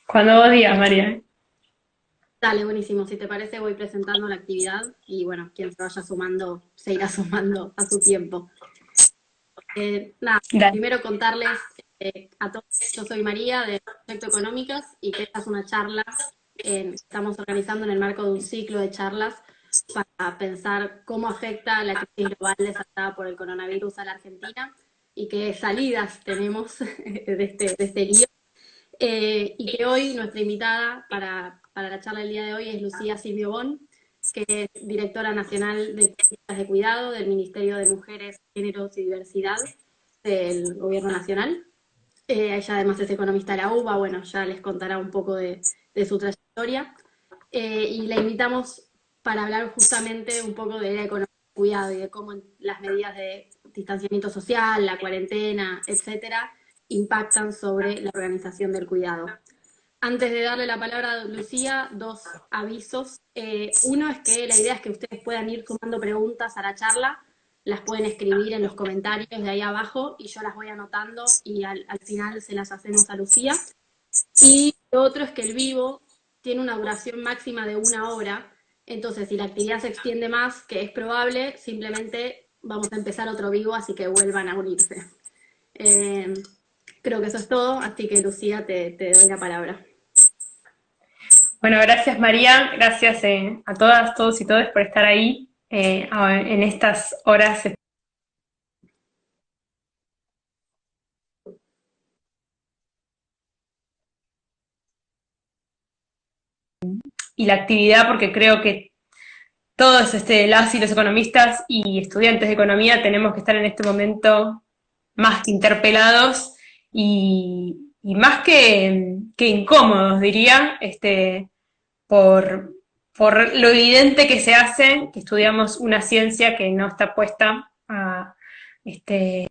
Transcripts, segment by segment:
Cuando vos digas, María. Dale, buenísimo. Si te parece, voy presentando la actividad y bueno, quien se vaya sumando se irá sumando a su tiempo. Nada, Dale. primero contarles a todos, yo soy María de Proyecto Económicas y que esta es una charla que estamos organizando en el marco de un ciclo de charlas para pensar cómo afecta la crisis global desatada por el coronavirus a la Argentina y qué salidas tenemos de este lío. Y que hoy nuestra invitada para la charla del día de hoy es Lucía Silvio Bon, que es directora nacional de políticas de cuidado del Ministerio de Mujeres, Géneros y Diversidad del Gobierno Nacional. Ella además es economista de la UBA, bueno, ya les contará un poco de su trayectoria. Y la invitamos para hablar justamente un poco de la economía del cuidado y de cómo las medidas de distanciamiento social, la cuarentena, etcétera, impactan sobre la organización del cuidado. Antes de darle la palabra a Lucía, dos avisos. Uno es que la idea es que ustedes puedan ir sumando preguntas a la charla, las pueden escribir en los comentarios de ahí abajo y yo las voy anotando y al final se las hacemos a Lucía. Y lo otro es que el vivo tiene una duración máxima de 1 hora, entonces si la actividad se extiende más, que es probable, simplemente vamos a empezar otro vivo, así que vuelvan a unirse. Eh, Creo que eso es todo, así que Lucía, te doy la palabra. Bueno, gracias María, gracias a todas, todos y todas por estar ahí en estas horas. Y la actividad, porque creo que todos las y los economistas y estudiantes de economía tenemos que estar en este momento más que interpelados y más que incómodos, diría, por, por lo evidente que se hace, que estudiamos una ciencia que no está puesta a, este,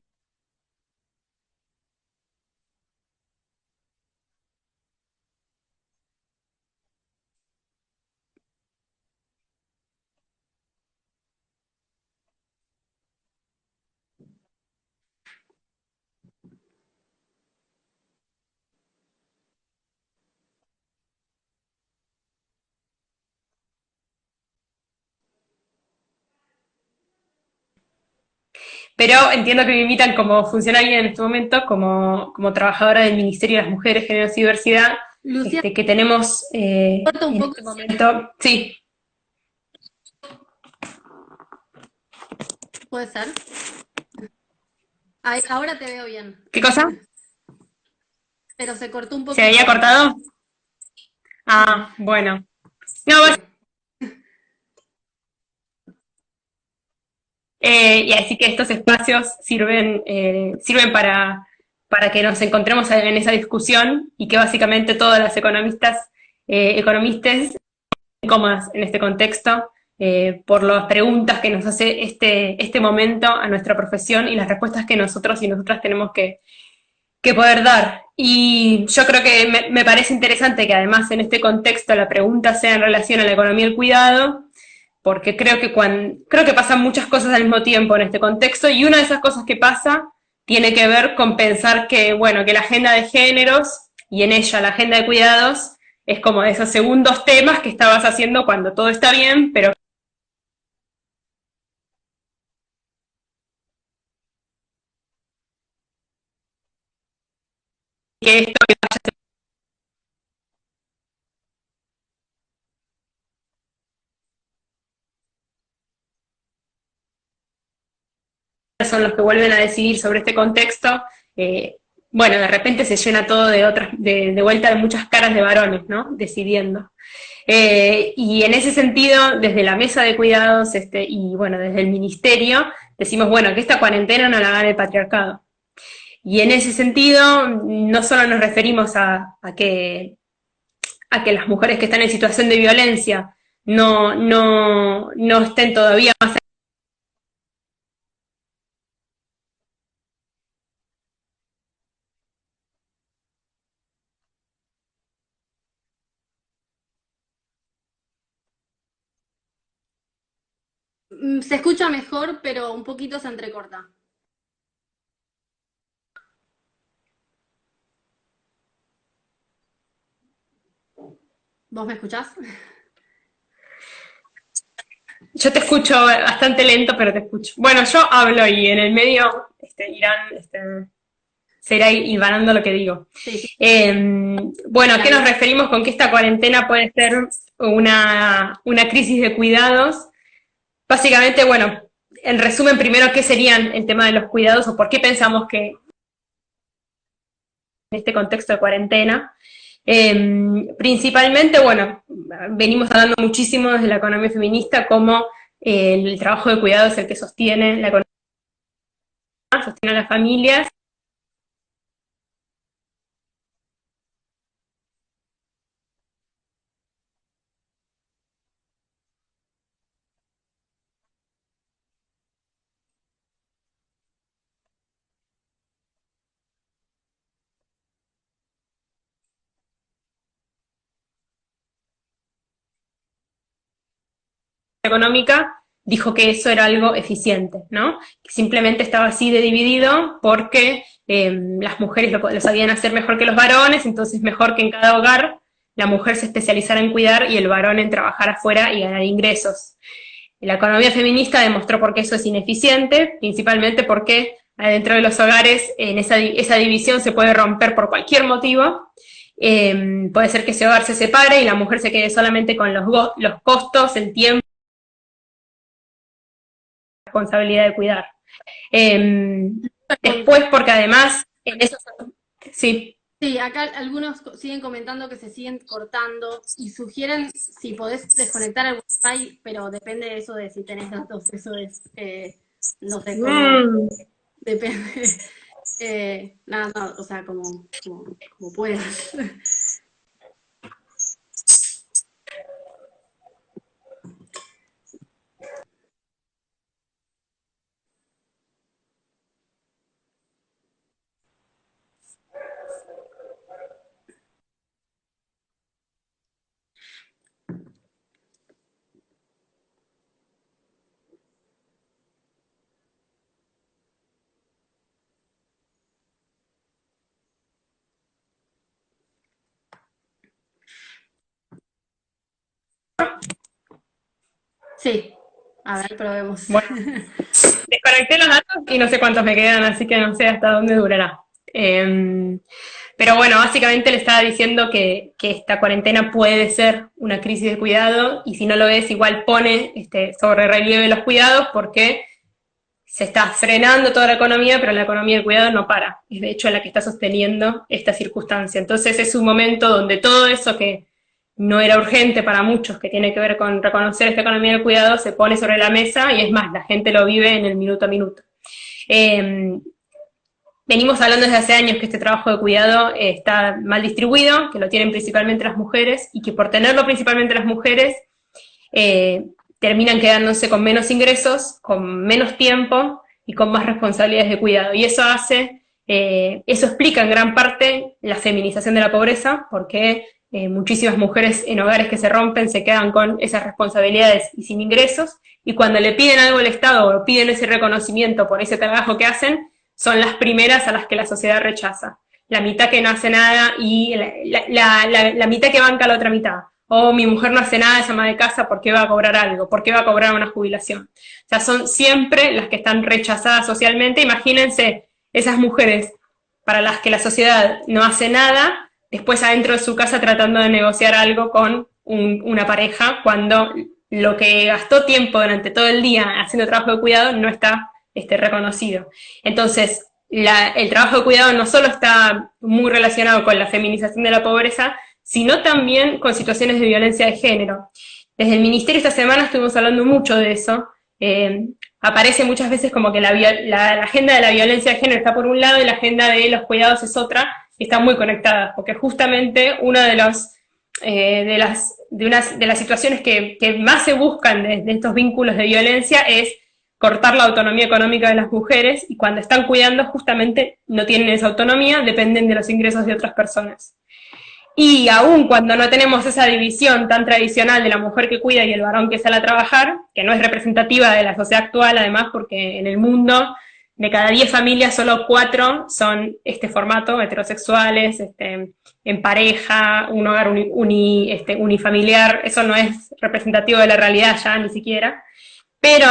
pero entiendo que me invitan como funcionaria en este momento, como trabajadora del Ministerio de las Mujeres, Géneros y Diversidad, Lucía, que tenemos corta un en poco. este momento. Sí, ¿Puede ser? Ay, ahora te veo bien, ¿qué cosa? pero se cortó un ¿Se poquito había antes. cortado? Sí, Ah, bueno. No, sí. y así que estos espacios sirven para que nos encontremos en esa discusión y que básicamente todas las economistas cómodas en este contexto por las preguntas que nos hace este momento a nuestra profesión y las respuestas que nosotros y nosotras tenemos que poder dar. Y yo creo que me parece interesante que además en este contexto la pregunta sea en relación a la economía y el cuidado, porque creo que pasan muchas cosas al mismo tiempo en este contexto y una de esas cosas que pasa tiene que ver con pensar que, bueno, que la agenda de géneros y en ella la agenda de cuidados es como de esos segundos temas que estabas haciendo cuando todo está bien, pero que esto son los que vuelven a decidir sobre este contexto, eh, bueno, de repente se llena todo de vuelta de muchas caras de varones, ¿no? Decidiendo. Y en ese sentido, desde la mesa de cuidados y bueno, desde el ministerio, decimos, bueno, que esta cuarentena no la gane el patriarcado. Y en ese sentido, no solo nos referimos a que las mujeres que están en situación de violencia no estén todavía más Se escucha mejor, pero un poquito se entrecorta. ¿Vos me escuchás? Yo te escucho bastante lento, pero te escucho. Bueno, yo hablo y en el medio irán se irá hilvanando lo que digo. Sí, sí. Bueno, ¿a qué nos referimos con que esta cuarentena puede ser una crisis de cuidados? Básicamente, bueno, en resumen, primero, ¿qué serían el tema de los cuidados o por qué pensamos que en este contexto de cuarentena? Principalmente, bueno, venimos hablando muchísimo desde la economía feminista como el trabajo de cuidado es el que sostiene la economía, sostiene a las familias. Económica dijo que eso era algo eficiente, ¿no? Que simplemente estaba así de dividido porque las mujeres lo sabían hacer mejor que los varones, entonces mejor que en cada hogar la mujer se especializara en cuidar y el varón en trabajar afuera y ganar ingresos. La economía feminista demostró por qué eso es ineficiente, principalmente porque adentro de los hogares esa división se puede romper por cualquier motivo. Puede ser que ese hogar se separe y la mujer se quede solamente con los costos, el tiempo, responsabilidad de cuidar. Después, porque además, en eso, sí. Sí, acá algunos siguen comentando que se siguen cortando y sugieren si podés desconectar el wifi, pero depende de eso de si tenés datos, eso es, no sé cómo, depende, nada, no, o sea, como puedas. Sí, a ver, probemos. Bueno, desconecté los datos y no sé cuántos me quedan, así que no sé hasta dónde durará. Pero bueno, básicamente le estaba diciendo que esta cuarentena puede ser una crisis de cuidado y si no lo es, igual pone sobre relieve los cuidados porque se está frenando toda la economía, pero la economía del cuidado no para. Es de hecho la que está sosteniendo esta circunstancia. Entonces es un momento donde todo eso que no era urgente para muchos, que tiene que ver con reconocer esta economía del cuidado, se pone sobre la mesa y es más, la gente lo vive en el minuto a minuto. Venimos hablando desde hace años que este trabajo de cuidado está mal distribuido, que lo tienen principalmente las mujeres y que por tenerlo principalmente las mujeres terminan quedándose con menos ingresos, con menos tiempo y con más responsabilidades de cuidado. Y eso eso explica en gran parte la feminización de la pobreza, porque muchísimas mujeres en hogares que se rompen se quedan con esas responsabilidades y sin ingresos, y cuando le piden algo al Estado o piden ese reconocimiento por ese trabajo que hacen, son las primeras a las que la sociedad rechaza. La mitad que no hace nada y la mitad que banca la otra mitad. O mi mujer no hace nada, es ama de casa, ¿por qué va a cobrar algo? ¿Por qué va a cobrar una jubilación? O sea, son siempre las que están rechazadas socialmente. Imagínense esas mujeres para las que la sociedad no hace nada, después adentro de su casa tratando de negociar algo con una pareja, cuando lo que gastó tiempo durante todo el día haciendo trabajo de cuidado no está reconocido. Entonces, el trabajo de cuidado no solo está muy relacionado con la feminización de la pobreza, sino también con situaciones de violencia de género. Desde el Ministerio esta semana estuvimos hablando mucho de eso. Aparece muchas veces como que la agenda de la violencia de género está por un lado y la agenda de los cuidados es otra, y están muy conectadas, porque justamente una de las situaciones que más se buscan de estos vínculos de violencia es cortar la autonomía económica de las mujeres, y cuando están cuidando justamente no tienen esa autonomía, dependen de los ingresos de otras personas. Y aún cuando no tenemos esa división tan tradicional de la mujer que cuida y el varón que sale a trabajar, que no es representativa de la sociedad actual además, porque en el mundo de cada 10 familias, solo 4 son este formato, heterosexuales, en pareja, un hogar unifamiliar. Eso no es representativo de la realidad ya, ni siquiera. Pero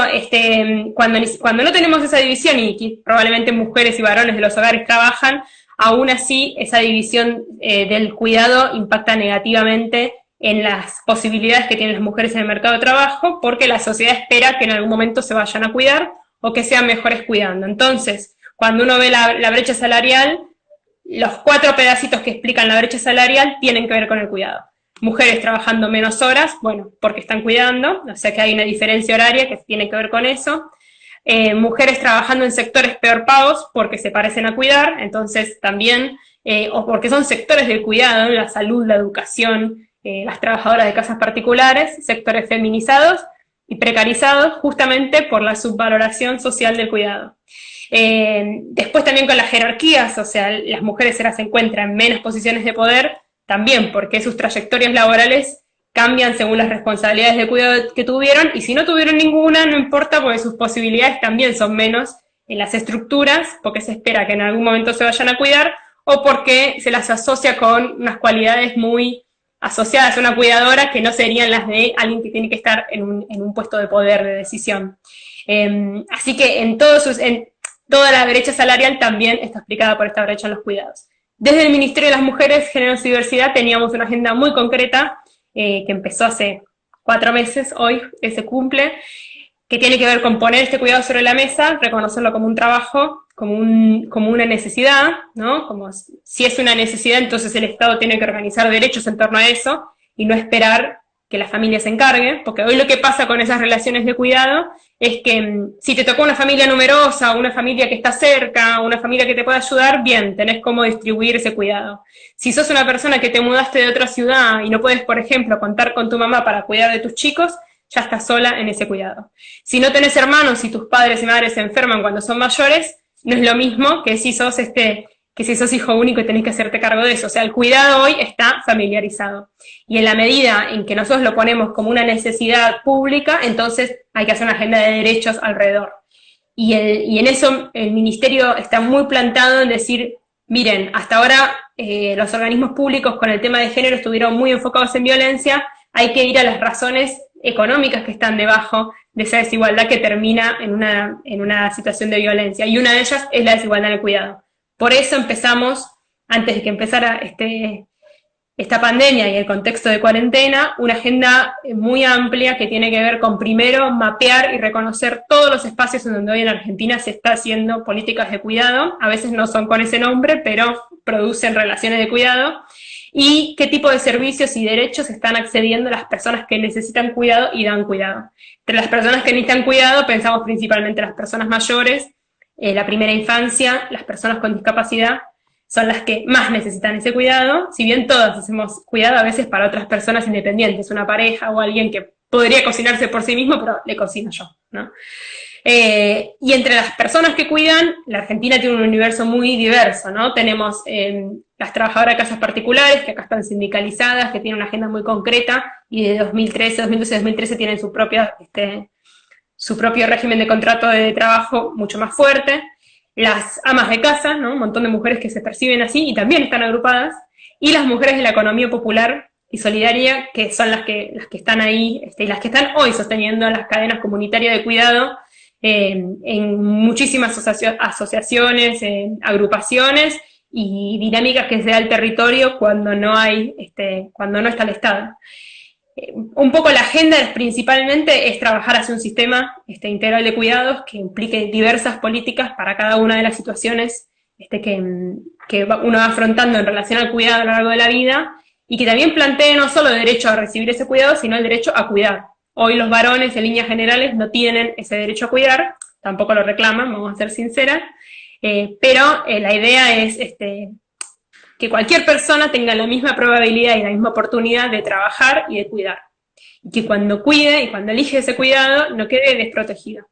cuando no tenemos esa división, y probablemente mujeres y varones de los hogares trabajan, aún así esa división del cuidado impacta negativamente en las posibilidades que tienen las mujeres en el mercado de trabajo, porque la sociedad espera que en algún momento se vayan a cuidar o que sean mejores cuidando. Entonces, cuando uno ve la brecha salarial, los 4 pedacitos que explican la brecha salarial tienen que ver con el cuidado. Mujeres trabajando menos horas, bueno, porque están cuidando, o sea que hay una diferencia horaria que tiene que ver con eso. Mujeres trabajando en sectores peor pagos porque se parecen a cuidar, entonces también, o porque son sectores del cuidado, la salud, la educación, las trabajadoras de casas particulares, sectores feminizados y precarizados justamente por la subvaloración social del cuidado. Después también con las jerarquías, o sea, las mujeres se encuentran en menos posiciones de poder, también porque sus trayectorias laborales cambian según las responsabilidades de cuidado que tuvieron, y si no tuvieron ninguna, no importa, porque sus posibilidades también son menos en las estructuras, porque se espera que en algún momento se vayan a cuidar, o porque se las asocia con unas cualidades muy asociadas a una cuidadora que no serían las de alguien que tiene que estar en un puesto de poder, de decisión. Así que en toda la brecha salarial también está explicada por esta brecha en los cuidados. Desde el Ministerio de las Mujeres, Géneros y Diversidad teníamos una agenda muy concreta, que empezó hace 4 meses, hoy se cumple, que tiene que ver con poner este cuidado sobre la mesa, reconocerlo como un trabajo, como una necesidad, ¿no? Como si es una necesidad, entonces el Estado tiene que organizar derechos en torno a eso, y no esperar que la familia se encargue, porque hoy lo que pasa con esas relaciones de cuidado es que si te tocó una familia numerosa, una familia que está cerca, una familia que te pueda ayudar, bien, tenés cómo distribuir ese cuidado. Si sos una persona que te mudaste de otra ciudad y no puedes, por ejemplo, contar con tu mamá para cuidar de tus chicos, ya estás sola en ese cuidado. Si no tenés hermanos y tus padres y madres se enferman cuando son mayores, no es lo mismo que si sos hijo único y tenés que hacerte cargo de eso. O sea, el cuidado hoy está familiarizado. Y en la medida en que nosotros lo ponemos como una necesidad pública, entonces hay que hacer una agenda de derechos alrededor. Y en eso el Ministerio está muy plantado en decir, miren, hasta ahora los organismos públicos con el tema de género estuvieron muy enfocados en violencia, hay que ir a las razones económicas que están debajo de esa desigualdad que termina en una situación de violencia. Y una de ellas es la desigualdad en el cuidado. Por eso empezamos, antes de que empezara esta pandemia y el contexto de cuarentena, una agenda muy amplia que tiene que ver con, primero, mapear y reconocer todos los espacios en donde hoy en Argentina se está haciendo políticas de cuidado. A veces no son con ese nombre, pero producen relaciones de cuidado. Y qué tipo de servicios y derechos están accediendo las personas que necesitan cuidado y dan cuidado. Entre las personas que necesitan cuidado pensamos principalmente las personas mayores, la primera infancia, las personas con discapacidad, son las que más necesitan ese cuidado, si bien todas hacemos cuidado a veces para otras personas independientes, una pareja o alguien que podría cocinarse por sí mismo, pero le cocino yo, ¿no? Y entre las personas que cuidan, la Argentina tiene un universo muy diverso, ¿no? Tenemos las trabajadoras de casas particulares, que acá están sindicalizadas, que tienen una agenda muy concreta, y de 2012 a 2013 tienen su propio régimen de contrato de trabajo mucho más fuerte. Las amas de casa, ¿no? Un montón de mujeres que se perciben así y también están agrupadas, y las mujeres de la economía popular y solidaria, que son las que están ahí, y las que están hoy sosteniendo las cadenas comunitarias de cuidado en muchísimas asociaciones, agrupaciones y dinámicas que se da el territorio cuando no está el Estado. Un poco la agenda principalmente es trabajar hacia un sistema integral de cuidados que implique diversas políticas para cada una de las situaciones que uno va afrontando en relación al cuidado a lo largo de la vida, y que también plantee no solo el derecho a recibir ese cuidado, sino el derecho a cuidar. Hoy los varones, en líneas generales, no tienen ese derecho a cuidar, tampoco lo reclaman, vamos a ser sinceras, pero la idea es que cualquier persona tenga la misma probabilidad y la misma oportunidad de trabajar y de cuidar. Y que cuando cuide y cuando elige ese cuidado, no quede desprotegida.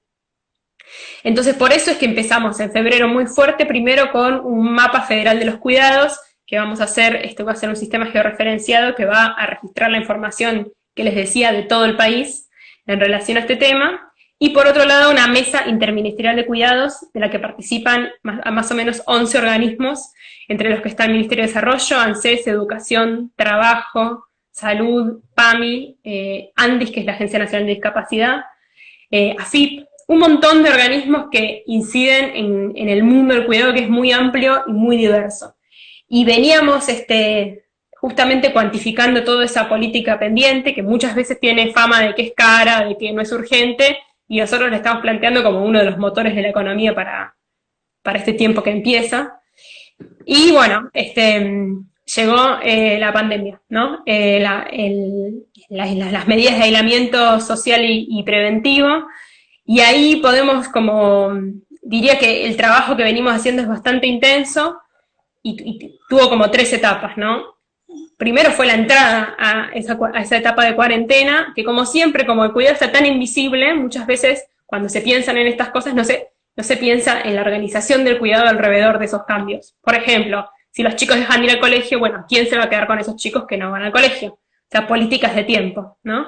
Entonces, por eso es que empezamos en febrero muy fuerte, primero con un mapa federal de los cuidados, que vamos a hacer, va a ser un sistema georreferenciado que va a registrar la información que les decía de todo el país en relación a este tema, y por otro lado una mesa interministerial de cuidados, de la que participan más o menos 11 organismos, entre los que está el Ministerio de Desarrollo, ANSES, Educación, Trabajo, Salud, PAMI, ANDIS, que es la Agencia Nacional de Discapacidad, AFIP, un montón de organismos que inciden en el mundo del cuidado, que es muy amplio y muy diverso. Y veníamos justamente cuantificando toda esa política pendiente, que muchas veces tiene fama de que es cara, de que no es urgente, y nosotros le estamos planteando como uno de los motores de la economía para este tiempo que empieza. Y bueno, llegó la pandemia, ¿no? Las medidas de aislamiento social y preventivo, y ahí podemos diría que el trabajo que venimos haciendo es bastante intenso, y tuvo como 3 etapas, ¿no? Primero fue la entrada a esa etapa de cuarentena, que como siempre, como el cuidado está tan invisible, muchas veces cuando se piensan en estas cosas no se piensa en la organización del cuidado alrededor de esos cambios. Por ejemplo, si los chicos dejan de ir al colegio, bueno, ¿quién se va a quedar con esos chicos que no van al colegio? O sea, políticas de tiempo, ¿no?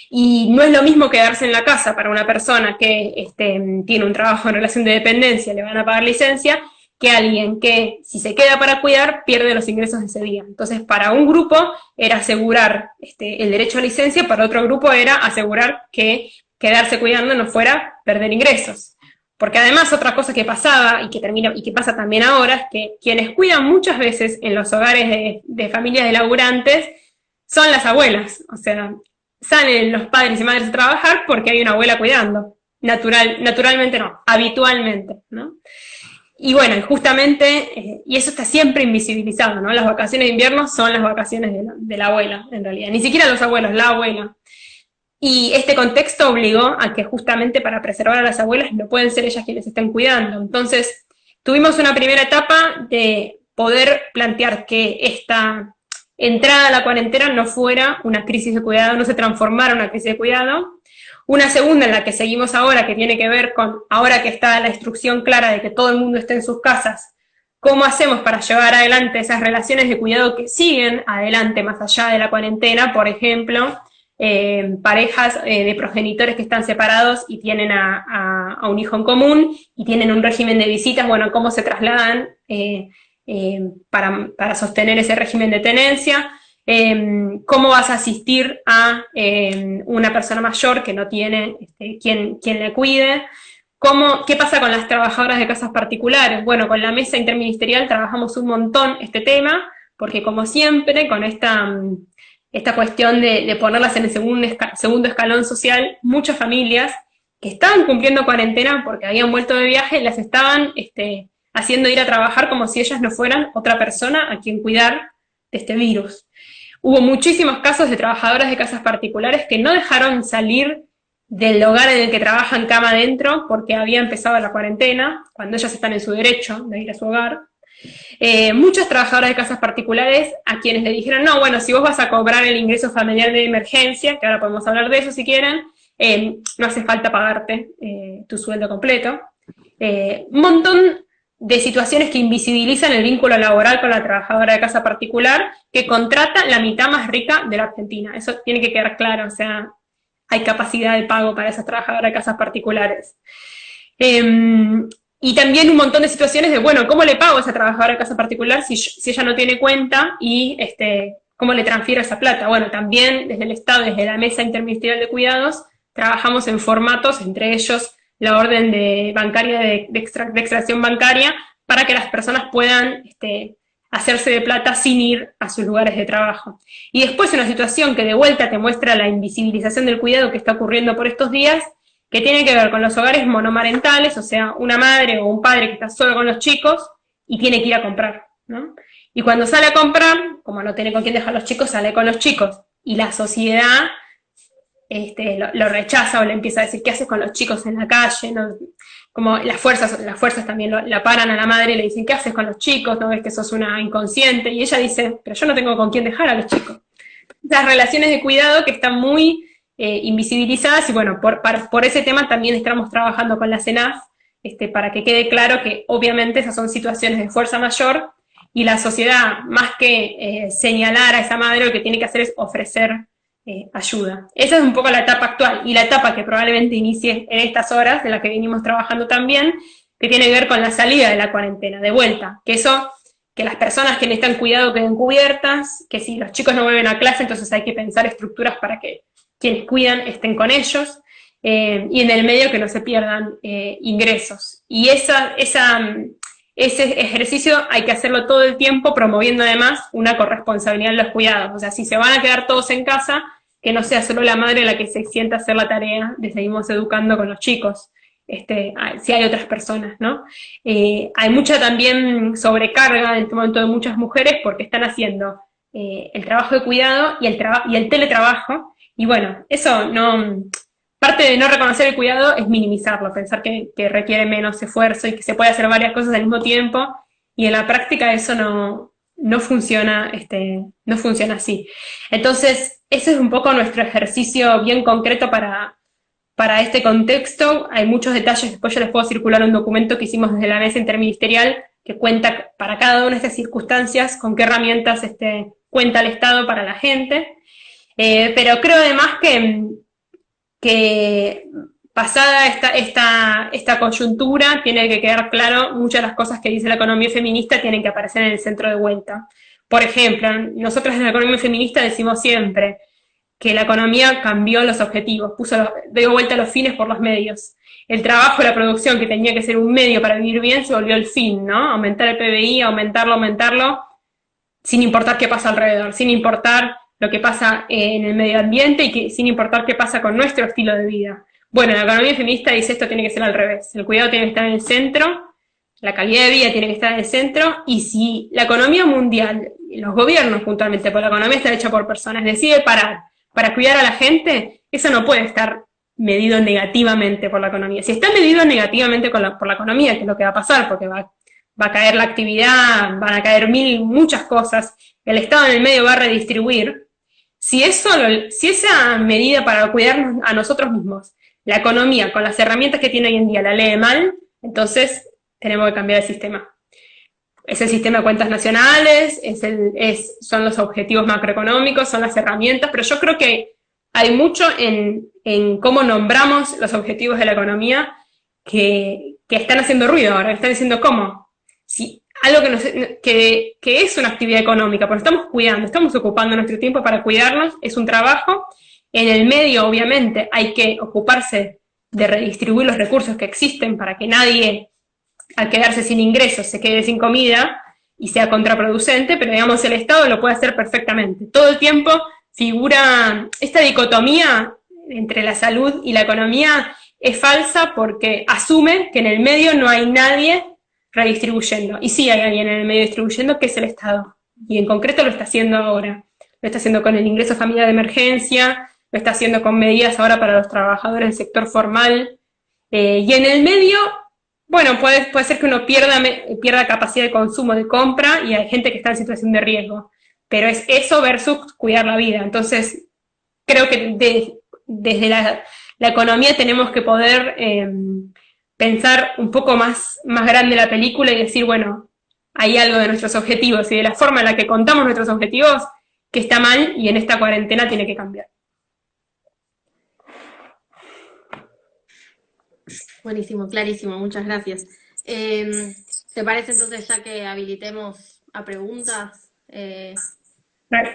Y no es lo mismo quedarse en la casa para una persona que tiene un trabajo en relación de dependencia, le van a pagar licencia, que alguien que, si se queda para cuidar, pierde los ingresos de ese día. Entonces, para un grupo era asegurar el derecho a licencia, para otro grupo era asegurar que quedarse cuidando no fuera perder ingresos. Porque además otra cosa que pasaba, y que pasa también ahora, es que quienes cuidan muchas veces en los hogares de familias de laburantes son las abuelas. O sea, salen los padres y madres a trabajar porque hay una abuela cuidando. Naturalmente no, habitualmente, ¿no? Y bueno, justamente, y eso está siempre invisibilizado, ¿no? Las vacaciones de invierno son las vacaciones de la abuela, en realidad. Ni siquiera los abuelos, la abuela. Y este contexto obligó a que justamente para preservar a las abuelas no pueden ser ellas quienes estén cuidando. Entonces, tuvimos una primera etapa de poder plantear que esta entrada a la cuarentena no fuera una crisis de cuidado, no se transformara en una crisis de cuidado. Una segunda en la que seguimos ahora, que tiene que ver con, ahora que está la instrucción clara de que todo el mundo esté en sus casas, ¿cómo hacemos para llevar adelante esas relaciones de cuidado que siguen adelante más allá de la cuarentena? Por ejemplo, parejas de progenitores que están separados y tienen a un hijo en común y tienen un régimen de visitas, bueno, ¿cómo se trasladan para sostener ese régimen de tenencia? ¿Cómo vas a asistir a una persona mayor que no tiene quien le cuide? ¿Qué pasa con las trabajadoras de casas particulares? Bueno, con la mesa interministerial trabajamos un montón este tema, porque como siempre, con esta cuestión de ponerlas en el segundo escalón social, muchas familias que estaban cumpliendo cuarentena porque habían vuelto de viaje, las estaban haciendo ir a trabajar como si ellas no fueran otra persona a quien cuidar de este virus. Hubo muchísimos casos de trabajadoras de casas particulares que no dejaron salir del hogar en el que trabajan cama adentro porque había empezado la cuarentena, cuando ellas están en su derecho de ir a su hogar. Muchas trabajadoras de casas particulares a quienes le dijeron, no, bueno, si vos vas a cobrar el ingreso familiar de emergencia, que ahora podemos hablar de eso si quieren, no hace falta pagarte tu sueldo completo. Un montón de situaciones que invisibilizan el vínculo laboral con la trabajadora de casa particular, que contrata la mitad más rica de la Argentina. Eso tiene que quedar claro, o sea, hay capacidad de pago para esas trabajadoras de casas particulares. Y también un montón de situaciones de, bueno, ¿cómo le pago a esa trabajadora de casa particular si ella no tiene cuenta y cómo le transfiero esa plata? Bueno, también desde el Estado, desde la Mesa Interministerial de Cuidados, trabajamos en formatos, entre ellos la orden bancaria de extracción bancaria, para que las personas puedan hacerse de plata sin ir a sus lugares de trabajo. Y después una situación que de vuelta te muestra la invisibilización del cuidado que está ocurriendo por estos días, que tiene que ver con los hogares monomarentales, o sea, una madre o un padre que está solo con los chicos y tiene que ir a comprar, ¿no? Y cuando sale a comprar, como no tiene con quién dejar a los chicos, sale con los chicos. Y la sociedad lo rechaza o le empieza a decir, ¿qué haces con los chicos en la calle? ¿No? Como las fuerzas también la paran a la madre y le dicen, ¿qué haces con los chicos? ¿No ves que sos una inconsciente? Y ella dice, pero yo no tengo con quién dejar a los chicos. Esas relaciones de cuidado que están muy invisibilizadas, y bueno, por ese tema también estamos trabajando con la CENAF, para que quede claro que obviamente esas son situaciones de fuerza mayor, y la sociedad, más que señalar a esa madre, lo que tiene que hacer es ofrecer ayuda. Esa es un poco la etapa actual, y la etapa que probablemente inicie en estas horas, de la que venimos trabajando también, que tiene que ver con la salida de la cuarentena, de vuelta, que las personas que necesitan cuidado queden cubiertas, que si los chicos no vuelven a clase, entonces hay que pensar estructuras para que quienes cuidan estén con ellos, y en el medio que no se pierdan ingresos. Y ese ejercicio hay que hacerlo todo el tiempo, promoviendo además una corresponsabilidad en los cuidados. O sea, si se van a quedar todos en casa, que no sea solo la madre la que se sienta a hacer la tarea de seguimos educando con los chicos, si hay otras personas, ¿no? Hay mucha también sobrecarga en este momento de muchas mujeres porque están haciendo el trabajo de cuidado y el teletrabajo, y bueno, eso no... Parte de no reconocer el cuidado es minimizarlo, pensar que requiere menos esfuerzo y que se puede hacer varias cosas al mismo tiempo, y en la práctica eso no funciona, no funciona así. Entonces, ese es un poco nuestro ejercicio bien concreto para este contexto. Hay muchos detalles, después yo les puedo circular un documento que hicimos desde la mesa interministerial que cuenta para cada una de estas circunstancias con qué herramientas cuenta el Estado para la gente. Pero creo además que pasada esta coyuntura, tiene que quedar claro, muchas de las cosas que dice la economía feminista tienen que aparecer en el centro de vuelta. Por ejemplo, nosotros en la economía feminista decimos siempre que la economía cambió los objetivos, dio vuelta los fines por los medios. El trabajo y la producción, que tenía que ser un medio para vivir bien, se volvió el fin, ¿no? Aumentar el PBI, aumentarlo, sin importar qué pasa alrededor, sin importar lo que pasa en el medio ambiente y sin importar qué pasa con nuestro estilo de vida. Bueno, la economía feminista dice esto tiene que ser al revés. El cuidado tiene que estar en el centro, la calidad de vida tiene que estar en el centro, y si la economía mundial, los gobiernos puntualmente, porque la economía está hecha por personas, decide parar para cuidar a la gente, eso no puede estar medido negativamente por la economía. Si está medido negativamente por la economía, que es lo que va a pasar, porque va a caer la actividad, van a caer muchas cosas, el Estado en el medio va a redistribuir. Si esa medida para cuidarnos a nosotros mismos, la economía con las herramientas que tiene hoy en día la lee mal, entonces tenemos que cambiar el sistema. Es el sistema de cuentas nacionales, son los objetivos macroeconómicos, son las herramientas, pero yo creo que hay mucho en cómo nombramos los objetivos de la economía que están haciendo ruido ahora, están diciendo cómo. Si algo que es una actividad económica, porque estamos cuidando, estamos ocupando nuestro tiempo para cuidarnos, es un trabajo. En el medio, obviamente, hay que ocuparse de redistribuir los recursos que existen para que nadie, al quedarse sin ingresos, se quede sin comida y sea contraproducente, pero digamos el Estado lo puede hacer perfectamente. Todo el tiempo figura esta dicotomía entre la salud y la economía, es falsa porque asume que en el medio no hay nadie redistribuyendo. Y sí hay alguien en el medio distribuyendo, que es el Estado. Y en concreto lo está haciendo ahora. Lo está haciendo con el ingreso familiar de emergencia, lo está haciendo con medidas ahora para los trabajadores del sector formal. Y en el medio, bueno, puede ser que uno pierda capacidad de consumo, de compra, y hay gente que está en situación de riesgo. Pero es eso versus cuidar la vida. Entonces, creo que desde la economía tenemos que poder pensar un poco más grande la película y decir, bueno, hay algo de nuestros objetivos y de la forma en la que contamos nuestros objetivos que está mal y en esta cuarentena tiene que cambiar. Buenísimo, clarísimo, muchas gracias. ¿Te parece entonces ya que habilitemos a preguntas? Claro.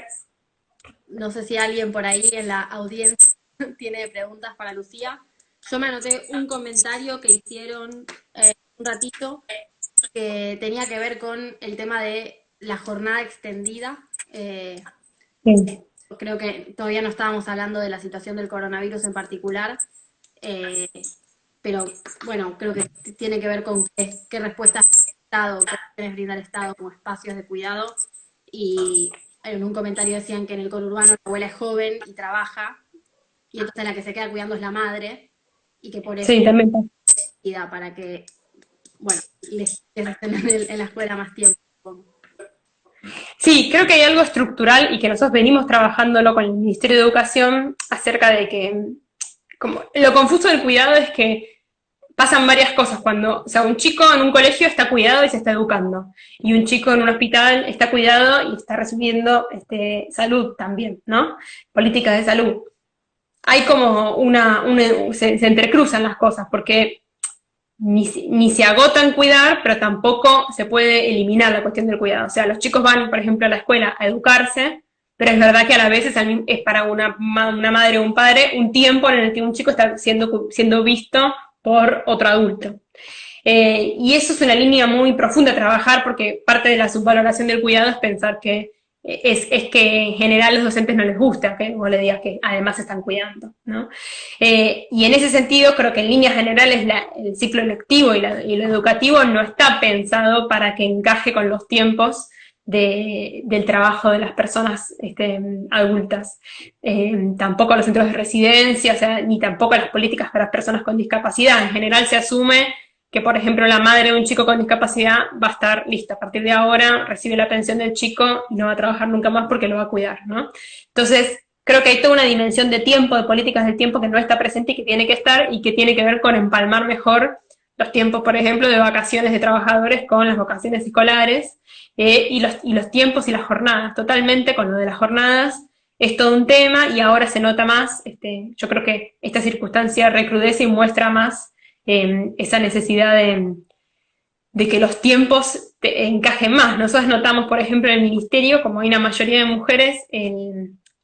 No sé si alguien por ahí en la audiencia tiene preguntas para Lucía. Yo me anoté un comentario que hicieron un ratito que tenía que ver con el tema de la jornada extendida. Sí. Creo que todavía no estábamos hablando de la situación del coronavirus en particular, pero bueno, creo que tiene que ver con qué respuestas el Estado, qué brinda el Estado como espacios de cuidado. Y en un comentario decían que en el conurbano la abuela es joven y trabaja, y entonces la que se queda cuidando es la madre, y que por eso Sí, también. para que, bueno, les estén en la escuela más tiempo. Sí, creo que hay algo estructural y que nosotros venimos trabajándolo con el Ministerio de Educación acerca de que, como lo confuso del cuidado es que pasan varias cosas cuando, o sea, un chico en un colegio está cuidado y se está educando, y un chico en un hospital está cuidado y está recibiendo salud también, ¿no? Políticas de salud. Hay como se entrecruzan las cosas, porque ni se agota en cuidar, pero tampoco se puede eliminar la cuestión del cuidado. O sea, los chicos van, por ejemplo, a la escuela a educarse, pero es verdad que a la vez es para una madre o un padre un tiempo en el que un chico está siendo visto por otro adulto. Y eso es una línea muy profunda a trabajar, porque parte de la subvaloración del cuidado es pensar que es que en general a los docentes no les gusta que vos le digas que además están cuidando, ¿no? Y en ese sentido creo que en líneas generales el ciclo lectivo y lo educativo no está pensado para que encaje con los tiempos del trabajo de las personas adultas. Tampoco los centros de residencia, o sea, ni tampoco las políticas para las personas con discapacidad. En general se asume que, por ejemplo, la madre de un chico con discapacidad va a estar lista a partir de ahora, recibe la pensión del chico y no va a trabajar nunca más porque lo va a cuidar, ¿no? Entonces, creo que hay toda una dimensión de tiempo, de políticas del tiempo que no está presente y que tiene que estar, y que tiene que ver con empalmar mejor los tiempos, por ejemplo, de vacaciones de trabajadores con las vacaciones escolares, y los tiempos y las jornadas. Totalmente con lo de las jornadas es todo un tema, y ahora se nota más, yo creo que esta circunstancia recrudece y muestra más esa necesidad de que los tiempos encajen más. Nosotros notamos, por ejemplo, en el ministerio, como hay una mayoría de mujeres,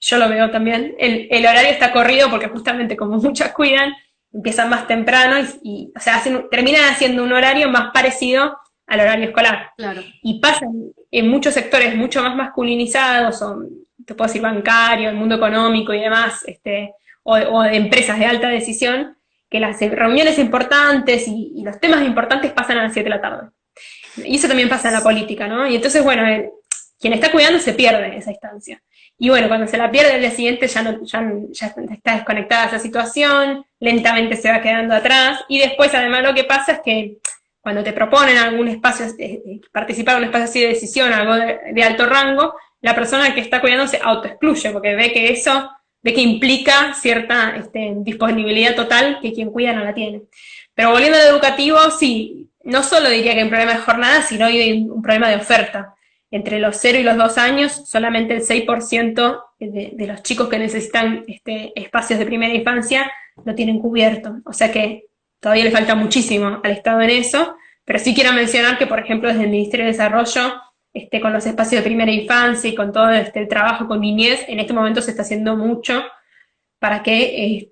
yo lo veo también, el horario está corrido porque justamente como muchas cuidan, empiezan más temprano o sea, terminan haciendo un horario más parecido al horario escolar. Claro. Y pasa en muchos sectores mucho más masculinizados, o te puedo decir bancario, el mundo económico y demás, o de empresas de alta decisión, que las reuniones importantes y los temas importantes pasan a las 7 de la tarde. Y eso también pasa en la política, ¿no? Y entonces, bueno, quien está cuidando se pierde esa instancia. Y bueno, cuando se la pierde, el día siguiente ya está desconectada esa situación, lentamente se va quedando atrás, y después además lo que pasa es que cuando te proponen algún espacio, participar en un espacio así de decisión, algo de alto rango, la persona que está cuidando se autoexcluye, porque ve que implica cierta disponibilidad total que quien cuida no la tiene. Pero volviendo al educativo, sí, no solo diría que hay un problema de jornada, sino hay un problema de oferta. Entre los 0 y los 2 años, solamente el 6% de los chicos que necesitan espacios de primera infancia lo tienen cubierto. O sea que todavía le falta muchísimo al Estado en eso, pero sí quiero mencionar que, por ejemplo, desde el Ministerio de Desarrollo, con los espacios de primera infancia y con todo el trabajo con niñez, en este momento se está haciendo mucho para que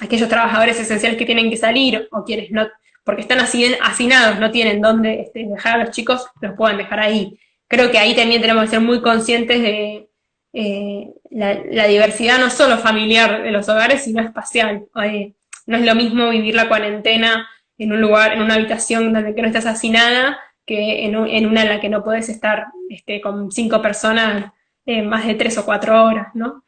aquellos trabajadores esenciales que tienen que salir, o quienes no, porque están hacinados, no tienen dónde dejar a los chicos, los puedan dejar ahí. Creo que ahí también tenemos que ser muy conscientes de la diversidad no solo familiar de los hogares, sino espacial. No es lo mismo vivir la cuarentena en un lugar, en una habitación donde no estás hacinada, que en una en la que no podés estar con 5 personas más de 3 o 4 horas, ¿no?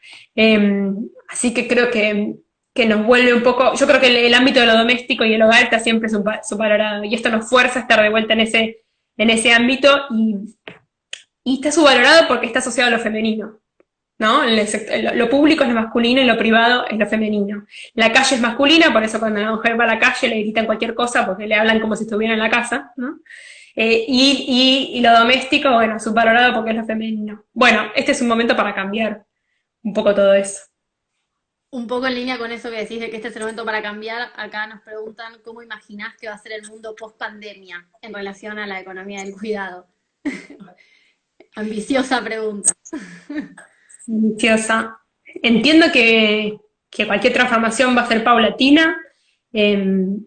Así que creo que nos vuelve un poco, yo creo que el ámbito de lo doméstico y el hogar está siempre subvalorado, y esto nos fuerza a estar de vuelta en ese ámbito, y está subvalorado porque está asociado a lo femenino, ¿no? Lo público es lo masculino y lo privado es lo femenino. La calle es masculina, por eso cuando la mujer va a la calle le gritan cualquier cosa porque le hablan como si estuviera en la casa, ¿no? Y lo doméstico, bueno, subvalorado porque es lo femenino. Bueno, este es un momento para cambiar un poco todo eso. Un poco en línea con eso que decís de que este es el momento para cambiar, acá nos preguntan cómo imaginás que va a ser el mundo post pandemia en relación a la economía del cuidado. Ambiciosa pregunta. Ambiciosa. Entiendo que cualquier transformación va a ser paulatina,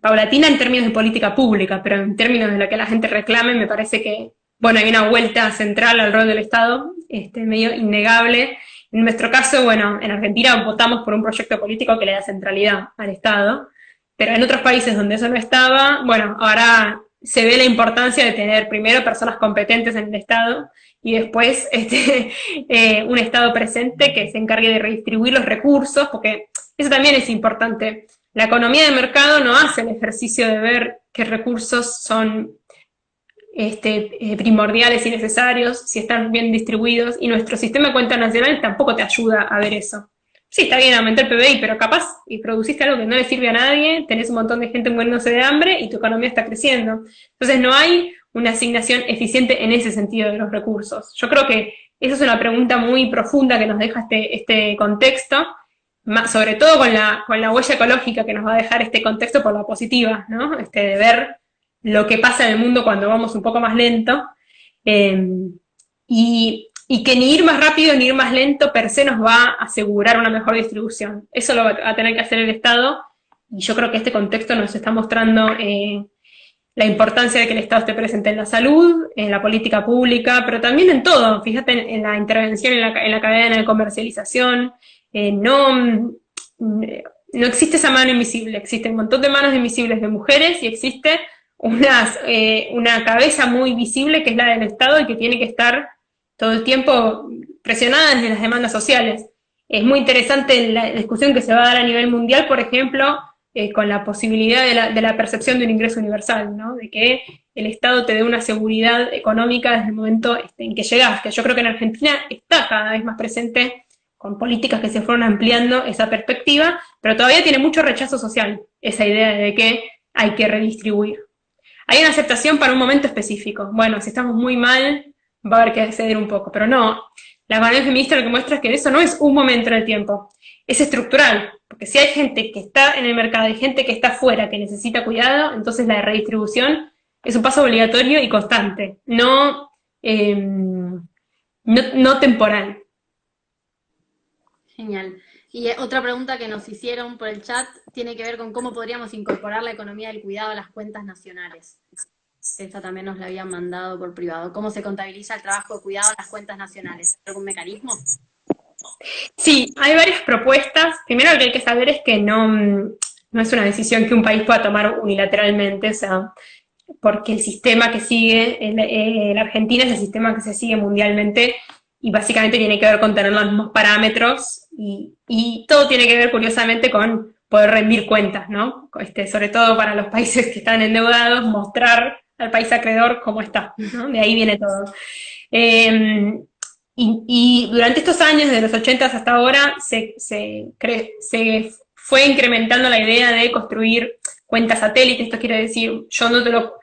paulatina en términos de política pública, pero en términos de lo que la gente reclame, me parece que, bueno, hay una vuelta central al rol del Estado, medio innegable. En nuestro caso, bueno, en Argentina votamos por un proyecto político que le da centralidad al Estado, pero en otros países donde eso no estaba, bueno, ahora se ve la importancia de tener primero personas competentes en el Estado, y después un Estado presente que se encargue de redistribuir los recursos, porque eso también es importante. La economía de mercado no hace el ejercicio de ver qué recursos son primordiales y necesarios, si están bien distribuidos, y nuestro sistema de cuentas nacionales tampoco te ayuda a ver eso. sí, está bien aumentar el PBI, pero capaz y produciste algo que no le sirve a nadie, tenés un montón de gente muriéndose de hambre y tu economía está creciendo. Entonces no hay una asignación eficiente en ese sentido de los recursos. Yo creo que esa es una pregunta muy profunda que nos deja este contexto, sobre todo con la huella ecológica que nos va a dejar este contexto por la positiva, ¿no? De ver lo que pasa en el mundo cuando vamos un poco más lento. Eh, y que ni ir más rápido ni ir más lento per se nos va a asegurar una mejor distribución. Eso lo va a tener que hacer el Estado, y yo creo que este contexto nos está mostrando la importancia de que el Estado esté presente en la salud, en la política pública, pero también en todo. Fíjate en la intervención en la cadena de comercialización. No existe esa mano invisible, existe un montón de manos invisibles de mujeres y existe una cabeza muy visible que es la del Estado y que tiene que estar todo el tiempo presionada desde las demandas sociales. Es muy interesante la discusión que se va a dar a nivel mundial, por ejemplo, con la posibilidad de la percepción de un ingreso universal, ¿no? De que el Estado te dé una seguridad económica desde el momento en que llegas, que yo creo que en Argentina está cada vez más presente con políticas que se fueron ampliando esa perspectiva, pero todavía tiene mucho rechazo social esa idea de que hay que redistribuir. Hay una aceptación para un momento específico. Bueno, si estamos muy mal, va a haber que ceder un poco, pero no. La economía feminista lo que muestra es que eso no es un momento en el tiempo, es estructural, porque si hay gente que está en el mercado y gente que está fuera que necesita cuidado, entonces la redistribución es un paso obligatorio y constante, no temporal. Genial. Y otra pregunta que nos hicieron por el chat tiene que ver con cómo podríamos incorporar la economía del cuidado a las cuentas nacionales. Esta también nos la habían mandado por privado. ¿Cómo se contabiliza el trabajo de cuidado en las cuentas nacionales? ¿Algún mecanismo? Sí, hay varias propuestas. Primero lo que hay que saber es que no es una decisión que un país pueda tomar unilateralmente, o sea, porque el sistema que sigue la Argentina es el sistema que se sigue mundialmente y básicamente tiene que ver con tener los mismos parámetros y todo tiene que ver curiosamente con poder rendir cuentas, ¿no? Sobre todo para los países que están endeudados, mostrar al país acreedor cómo está, ¿no? De ahí viene todo. Y durante estos años, de los 80 hasta ahora, se fue incrementando la idea de construir cuentas satélite. Esto quiere decir, yo no te lo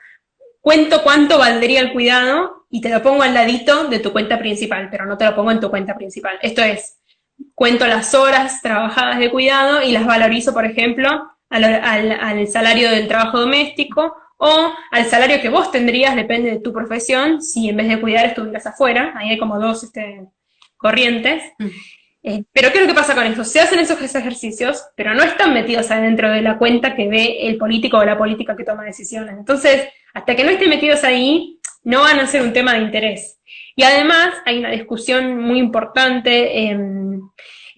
cuento cuánto valdría el cuidado y te lo pongo al ladito de tu cuenta principal, pero no te lo pongo en tu cuenta principal. Esto es, cuento las horas trabajadas de cuidado y las valorizo, por ejemplo, al salario del trabajo doméstico o al salario que vos tendrías, depende de tu profesión, si en vez de cuidar estuvieras afuera. Ahí hay como dos corrientes. Pero ¿qué es lo que pasa con eso? Se hacen esos ejercicios, pero no están metidos adentro de la cuenta que ve el político o la política que toma decisiones. Entonces, hasta que no estén metidos ahí, no van a ser un tema de interés. Y además hay una discusión muy importante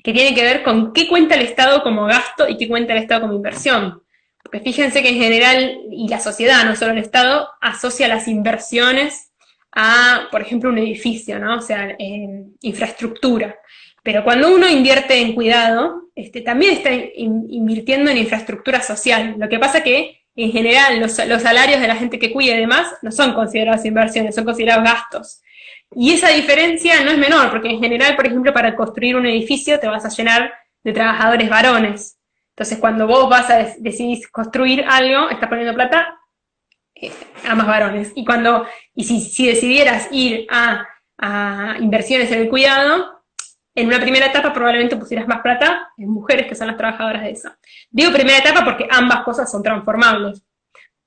que tiene que ver con qué cuenta el Estado como gasto y qué cuenta el Estado como inversión. Porque fíjense que en general, y la sociedad, no solo el Estado, asocia las inversiones a, por ejemplo, un edificio, ¿no? O sea, infraestructura. Pero cuando uno invierte en cuidado, también está invirtiendo en infraestructura social. Lo que pasa que, en general, los salarios de la gente que cuida y demás no son considerados inversiones, son considerados gastos. Y esa diferencia no es menor, porque en general, por ejemplo, para construir un edificio te vas a llenar de trabajadores varones. Entonces, cuando vos decidís construir algo, estás poniendo plata a más varones. Y si decidieras ir a inversiones en el cuidado, en una primera etapa probablemente pusieras más plata en mujeres que son las trabajadoras de eso. Digo primera etapa porque ambas cosas son transformables.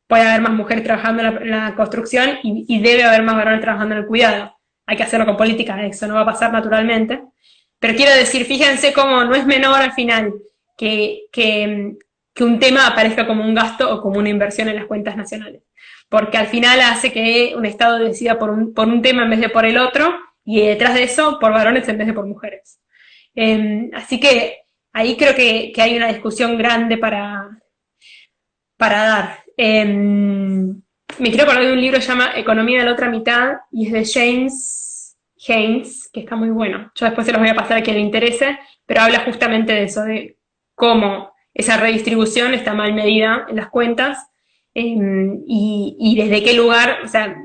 Puede haber más mujeres trabajando en la construcción y debe haber más varones trabajando en el cuidado. Hay que hacerlo con política, eso no va a pasar naturalmente. Pero quiero decir, fíjense cómo no es menor al final que un tema aparezca como un gasto o como una inversión en las cuentas nacionales. Porque al final hace que un Estado decida por un tema en vez de por el otro, y detrás de eso, por varones en vez de por mujeres. Así que ahí creo que hay una discusión grande para dar. Me quiero acordar de un libro que se llama Economía de la otra mitad, y es de James Haynes, que está muy bueno. Yo después se los voy a pasar a quien le interese, pero habla justamente de eso, de cómo esa redistribución está mal medida en las cuentas, y desde qué lugar. O sea,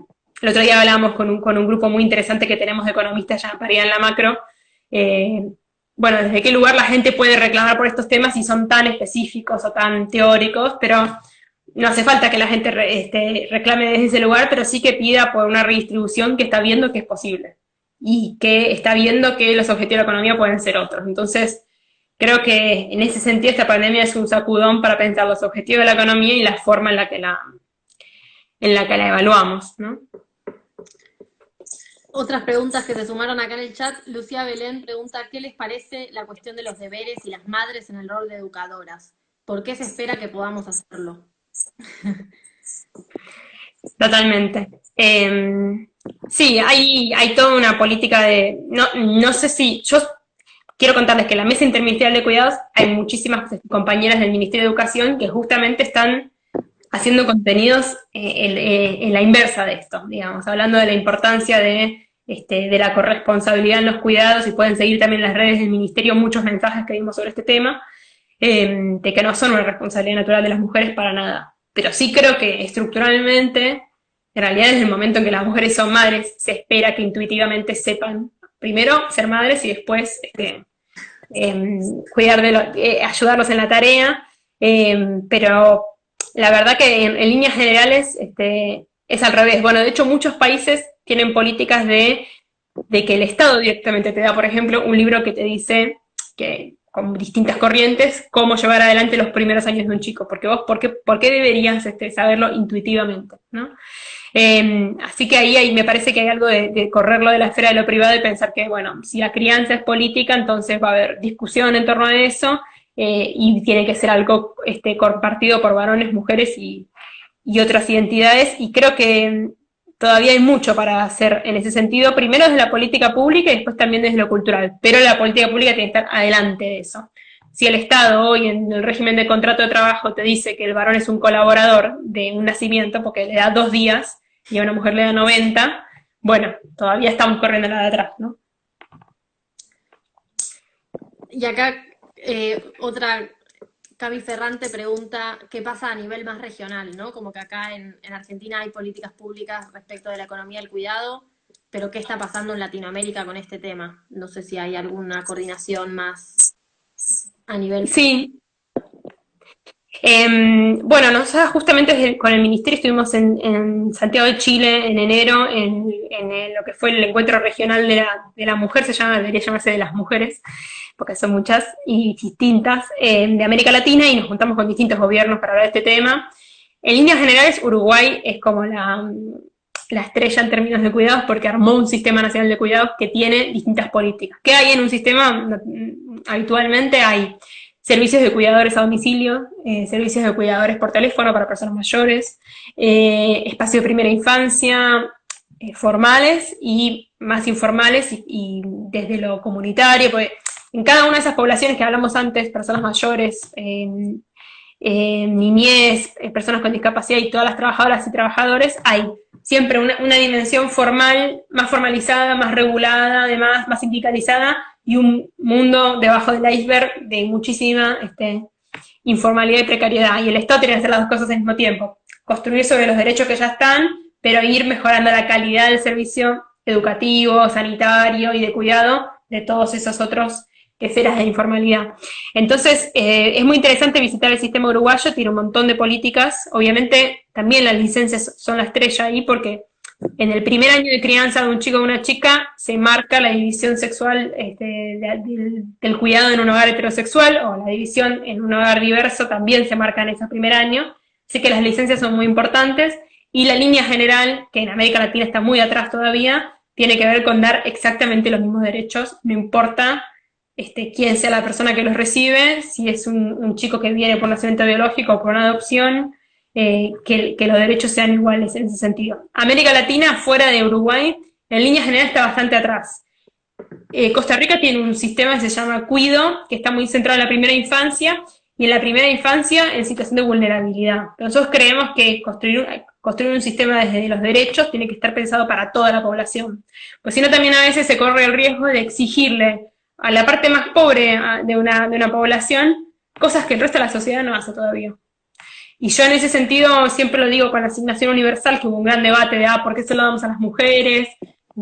el otro día hablábamos con un grupo muy interesante que tenemos de economistas ya en Paridad en la Macro, bueno, desde qué lugar la gente puede reclamar por estos temas si son tan específicos o tan teóricos, pero no hace falta que la gente reclame desde ese lugar, pero sí que pida por una redistribución que está viendo que es posible y que está viendo que los objetivos de la economía pueden ser otros. Entonces, creo que en ese sentido esta pandemia es un sacudón para pensar los objetivos de la economía y la forma en la que la evaluamos, ¿no? Otras preguntas que se sumaron acá en el chat. Lucía Belén pregunta, ¿qué les parece la cuestión de los deberes y las madres en el rol de educadoras? ¿Por qué se espera que podamos hacerlo? Totalmente. Sí, hay toda una política de... No sé si... Yo quiero contarles que en la Mesa Interministerial de Cuidados hay muchísimas compañeras del Ministerio de Educación que justamente están haciendo contenidos en la inversa de esto, digamos, hablando de la importancia de la corresponsabilidad en los cuidados, y pueden seguir también en las redes del Ministerio muchos mensajes que vimos sobre este tema, de que no son una responsabilidad natural de las mujeres para nada. Pero sí creo que estructuralmente, en realidad desde el momento en que las mujeres son madres, se espera que intuitivamente sepan, primero, ser madres y después ayudarlos en la tarea, pero la verdad que en líneas generales es al revés. Bueno, de hecho muchos países tienen políticas de que el Estado directamente te da, por ejemplo, un libro que te dice que con distintas corrientes cómo llevar adelante los primeros años de un chico, porque vos, ¿por qué deberías saberlo intuitivamente, ¿no? Así que ahí me parece que hay algo de correrlo de la esfera de lo privado y pensar que, bueno, si la crianza es política, entonces va a haber discusión en torno a eso, y tiene que ser algo compartido por varones, mujeres y otras identidades, y creo que todavía hay mucho para hacer en ese sentido, primero desde la política pública y después también desde lo cultural, pero la política pública tiene que estar adelante de eso. Si el Estado hoy en el régimen de contrato de trabajo te dice que el varón es un colaborador de un nacimiento porque le da 2 días y a una mujer le da 90, bueno, todavía estamos corriendo la de atrás, ¿no? Y acá otra, Cami Ferrante pregunta qué pasa a nivel más regional, ¿no? Como que acá en Argentina hay políticas públicas respecto de la economía del cuidado, pero ¿qué está pasando en Latinoamérica con este tema? No sé si hay alguna coordinación más a nivel... Sí. Bueno, nosotros justamente con el Ministerio estuvimos en Santiago de Chile en enero, en lo que fue el encuentro regional de la mujer, debería llamarse de las mujeres, porque son muchas y distintas, de América Latina, y nos juntamos con distintos gobiernos para hablar de este tema. En líneas generales, Uruguay es como la estrella en términos de cuidados, porque armó un sistema nacional de cuidados que tiene distintas políticas. ¿Qué hay en un sistema? Habitualmente hay servicios de cuidadores a domicilio, servicios de cuidadores por teléfono para personas mayores, espacios de primera infancia, formales y más informales, y desde lo comunitario, porque en cada una de esas poblaciones que hablamos antes, personas mayores, niñez, personas con discapacidad y todas las trabajadoras y trabajadores, hay siempre una dimensión formal, más formalizada, más regulada, además más sindicalizada, y un mundo debajo del iceberg de muchísima informalidad y precariedad. Y el Estado tiene que hacer las dos cosas al mismo tiempo. Construir sobre los derechos que ya están, pero ir mejorando la calidad del servicio educativo, sanitario y de cuidado de todos esos otros esferas de informalidad. Entonces, es muy interesante visitar el sistema uruguayo, tiene un montón de políticas. Obviamente, también las licencias son la estrella ahí, porque en el primer año de crianza de un chico o una chica se marca la división sexual del cuidado en un hogar heterosexual, o la división en un hogar diverso también se marca en ese primer año. Así que las licencias son muy importantes, y la línea general, que en América Latina está muy atrás todavía, tiene que ver con dar exactamente los mismos derechos, no importa quién sea la persona que los recibe, si es un chico que viene por nacimiento biológico o por una adopción, que los derechos sean iguales en ese sentido. América Latina, fuera de Uruguay, en línea general está bastante atrás. Costa Rica tiene un sistema que se llama Cuido, que está muy centrado en la primera infancia, y en la primera infancia en situación de vulnerabilidad. Nosotros creemos que construir un sistema desde los derechos tiene que estar pensado para toda la población, pues si no también a veces se corre el riesgo de exigirle a la parte más pobre de una población cosas que el resto de la sociedad no hace todavía. Y yo en ese sentido siempre lo digo con la asignación universal, que hubo un gran debate de ¿por qué se lo damos a las mujeres?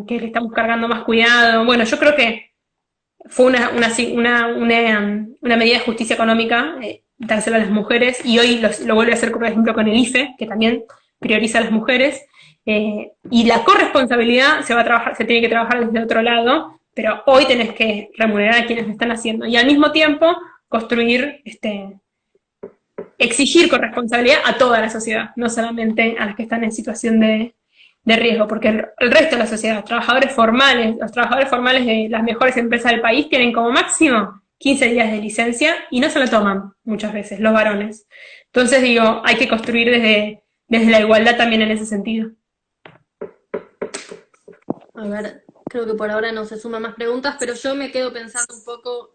¿Qué le estamos cargando más cuidado? Bueno, yo creo que fue una medida de justicia económica, dárselo a las mujeres, y hoy lo vuelve a hacer, por ejemplo, con el IFE, que también prioriza a las mujeres, y la corresponsabilidad se tiene que trabajar desde otro lado, pero hoy tenés que remunerar a quienes lo están haciendo, y al mismo tiempo construir, exigir corresponsabilidad a toda la sociedad, no solamente a las que están en situación de riesgo, porque el resto de la sociedad, los trabajadores formales de las mejores empresas del país tienen como máximo 15 días de licencia y no se lo toman muchas veces, los varones. Entonces digo, hay que construir desde la igualdad también en ese sentido. A ver, creo que por ahora no se suman más preguntas, pero yo me quedo pensando un poco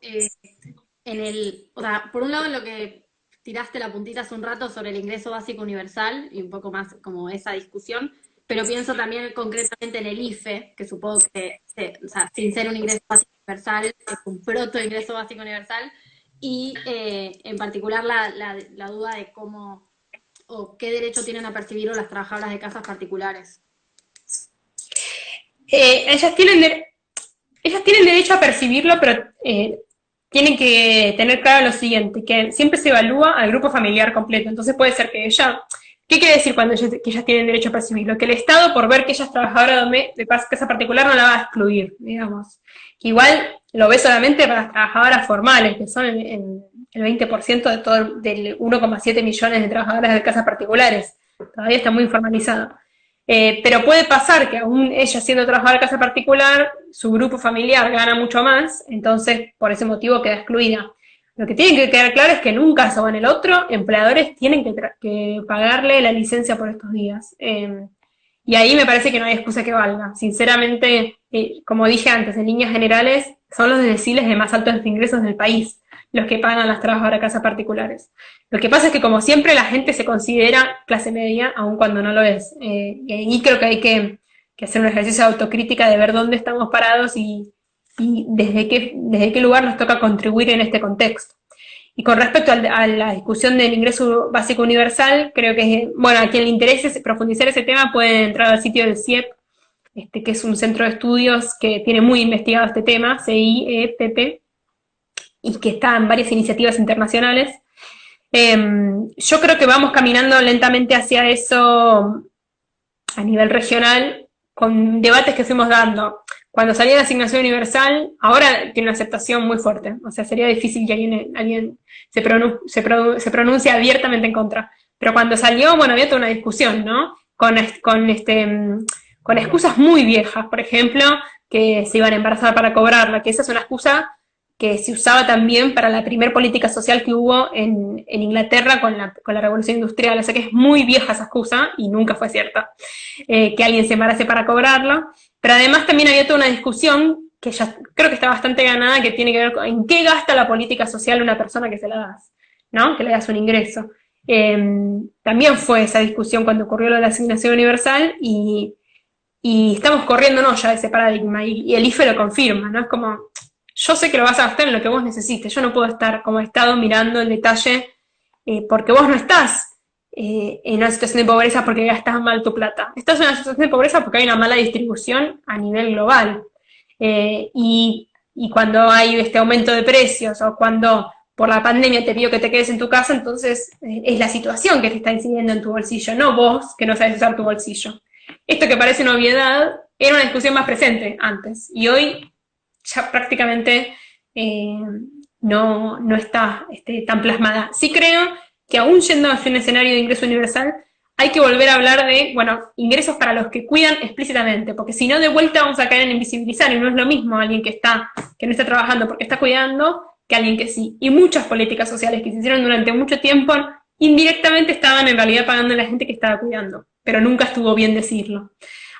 o sea, por un lado en lo que tiraste la puntita hace un rato sobre el ingreso básico universal y un poco más como esa discusión, pero pienso también concretamente en el IFE, que supongo que, o sea, sin ser un ingreso básico universal, es un proto ingreso básico universal, y en particular la duda de cómo o qué derecho tienen a percibirlo las trabajadoras de casas particulares. Ellas tienen derecho a percibirlo, pero tienen que tener claro lo siguiente, que siempre se evalúa al grupo familiar completo. Entonces puede ser que ¿qué quiere decir cuando que ellas tienen derecho a percibirlo? Que el Estado, por ver que ella es trabajadora de casa particular, no la va a excluir, digamos. Que igual lo ve solamente para las trabajadoras formales, que son el 20% de todo, del 1,7 millones de trabajadoras de casas particulares. Todavía está muy informalizado. Pero puede pasar que aún ella siendo trabajadora de casa particular, su grupo familiar gana mucho más, entonces por ese motivo queda excluida. Lo que tiene que quedar claro es que en un caso o en el otro, empleadores tienen que pagarle la licencia por estos días. Y ahí me parece que no hay excusa que valga. Sinceramente, como dije antes, en líneas generales, son los deciles de más altos ingresos del país los que pagan las trabajadoras de casas particulares. Lo que pasa es que, como siempre, la gente se considera clase media, aun cuando no lo es. Y ahí creo que hay que hacer un ejercicio de autocrítica de ver dónde estamos parados y desde qué lugar nos toca contribuir en este contexto. Y con respecto a la discusión del ingreso básico universal, creo que, bueno, a quien le interese profundizar ese tema puede entrar al sitio del CIEP, que es un centro de estudios que tiene muy investigado este tema, CIEPP, y que está en varias iniciativas internacionales. Yo creo que vamos caminando lentamente hacia eso a nivel regional, con debates que fuimos dando. Cuando salía la asignación universal, ahora tiene una aceptación muy fuerte. O sea, sería difícil que alguien se pronuncie abiertamente en contra. Pero cuando salió, bueno, había toda una discusión, ¿no? Con excusas muy viejas, por ejemplo, que se iban a embarazar para cobrarla, que esa es una excusa que se usaba también para la primer política social que hubo en Inglaterra con la revolución industrial. O sea que es muy vieja esa excusa y nunca fue cierta, que alguien se embarace para cobrarla. Pero además también había toda una discusión que ya creo que está bastante ganada, que tiene que ver con en qué gasta la política social una persona que se la das, ¿no? Que le das un ingreso. También fue esa discusión cuando ocurrió lo de la asignación universal y estamos corriéndonos ya de ese paradigma y el IFE lo confirma, ¿no? Es como, yo sé que lo vas a gastar en lo que vos necesites, yo no puedo estar como Estado mirando el detalle porque vos no estás en una situación de pobreza porque gastas mal tu plata. Estás en una situación de pobreza porque hay una mala distribución a nivel global. Y cuando hay este aumento de precios o cuando por la pandemia te pido que te quedes en tu casa, entonces es la situación que te está incidiendo en tu bolsillo, no vos que no sabes usar tu bolsillo. Esto que parece una obviedad era una discusión más presente antes y hoy ya prácticamente no está tan plasmada. Sí creo que aún yendo hacia un escenario de ingreso universal, hay que volver a hablar de, bueno, ingresos para los que cuidan explícitamente, porque si no, de vuelta vamos a caer en invisibilizar, y no es lo mismo alguien que no está trabajando porque está cuidando, que alguien que sí. Y muchas políticas sociales que se hicieron durante mucho tiempo, indirectamente estaban en realidad pagando a la gente que estaba cuidando, pero nunca estuvo bien decirlo.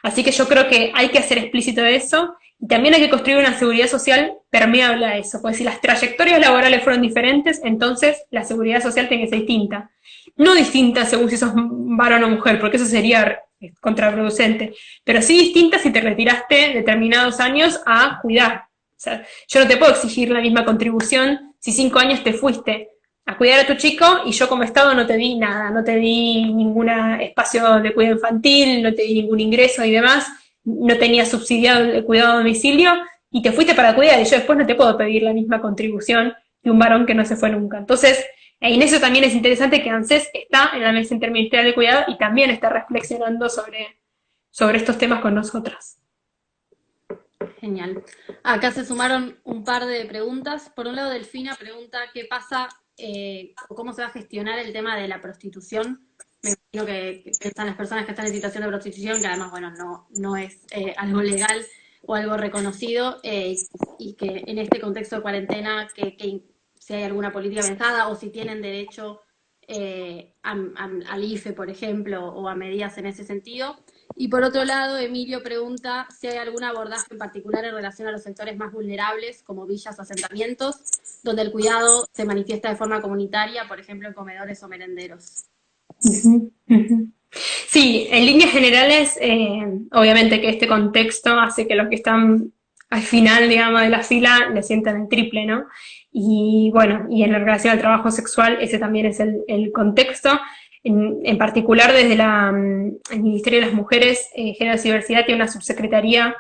Así que yo creo que hay que hacer explícito eso, y también hay que construir una seguridad social permeable a eso, porque si las trayectorias laborales fueron diferentes, entonces la seguridad social tiene que ser distinta. No distinta según si sos varón o mujer, porque eso sería contraproducente, pero sí distinta si te retiraste determinados años a cuidar. O sea, yo no te puedo exigir la misma contribución si 5 años te fuiste a cuidar a tu chico y yo como Estado no te di nada, no te di ningún espacio de cuidado infantil, no te di ningún ingreso y demás, no tenía subsidiado el cuidado a domicilio, y te fuiste para cuidar, y yo después no te puedo pedir la misma contribución que un varón que no se fue nunca. Entonces, en eso también es interesante que ANSES está en la mesa interministerial de cuidado y también está reflexionando sobre estos temas con nosotras. Genial. Acá se sumaron un par de preguntas. Por un lado, Delfina pregunta qué pasa o cómo se va a gestionar el tema de la prostitución. Me imagino que están las personas que están en situación de prostitución, que además, bueno, no es algo legal o algo reconocido, y que en este contexto de cuarentena, que si hay alguna política pensada o si tienen derecho al IFE, por ejemplo, o a medidas en ese sentido. Y por otro lado, Emilio pregunta si hay algún abordaje en particular en relación a los sectores más vulnerables, como villas o asentamientos, donde el cuidado se manifiesta de forma comunitaria, por ejemplo, en comedores o merenderos. Sí, en líneas generales, obviamente que este contexto hace que los que están al final, digamos, de la fila le sientan el triple, ¿no? Y bueno, y en relación al trabajo sexual, ese también es el contexto. En particular, desde el Ministerio de las Mujeres, Género y Diversidad tiene una subsecretaría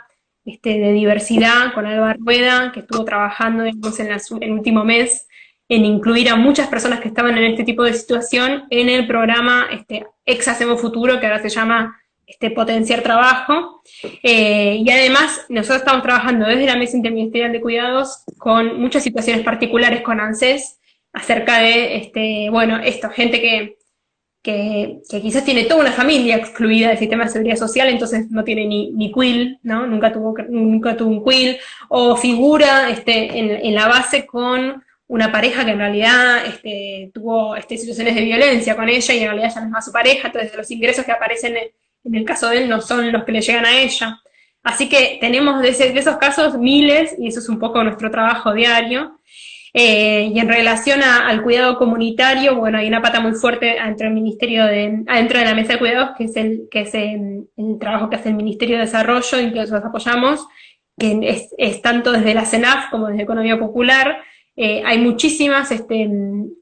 de diversidad con Alba Rueda, que estuvo trabajando, digamos, en el último mes en incluir a muchas personas que estaban en este tipo de situación en el programa Ex Hacemos Futuro, que ahora se llama Potenciar Trabajo. Y además, nosotros estamos trabajando desde la Mesa Interministerial de Cuidados con muchas situaciones particulares con ANSES acerca de, bueno, gente que quizás tiene toda una familia excluida del sistema de seguridad social, entonces no tiene ni quill, ¿no? Nunca tuvo un quill, o figura en la base con una pareja que en realidad tuvo situaciones de violencia con ella y en realidad ya no es más su pareja, entonces los ingresos que aparecen en el caso de él no son los que le llegan a ella. Así que tenemos de esos casos miles, y eso es un poco nuestro trabajo diario. Y en relación al cuidado comunitario, bueno, hay una pata muy fuerte adentro de la mesa de cuidados, que es el trabajo que hace el Ministerio de Desarrollo y que nosotros apoyamos, que es tanto desde la CENAF como desde Economía Popular. Hay muchísimas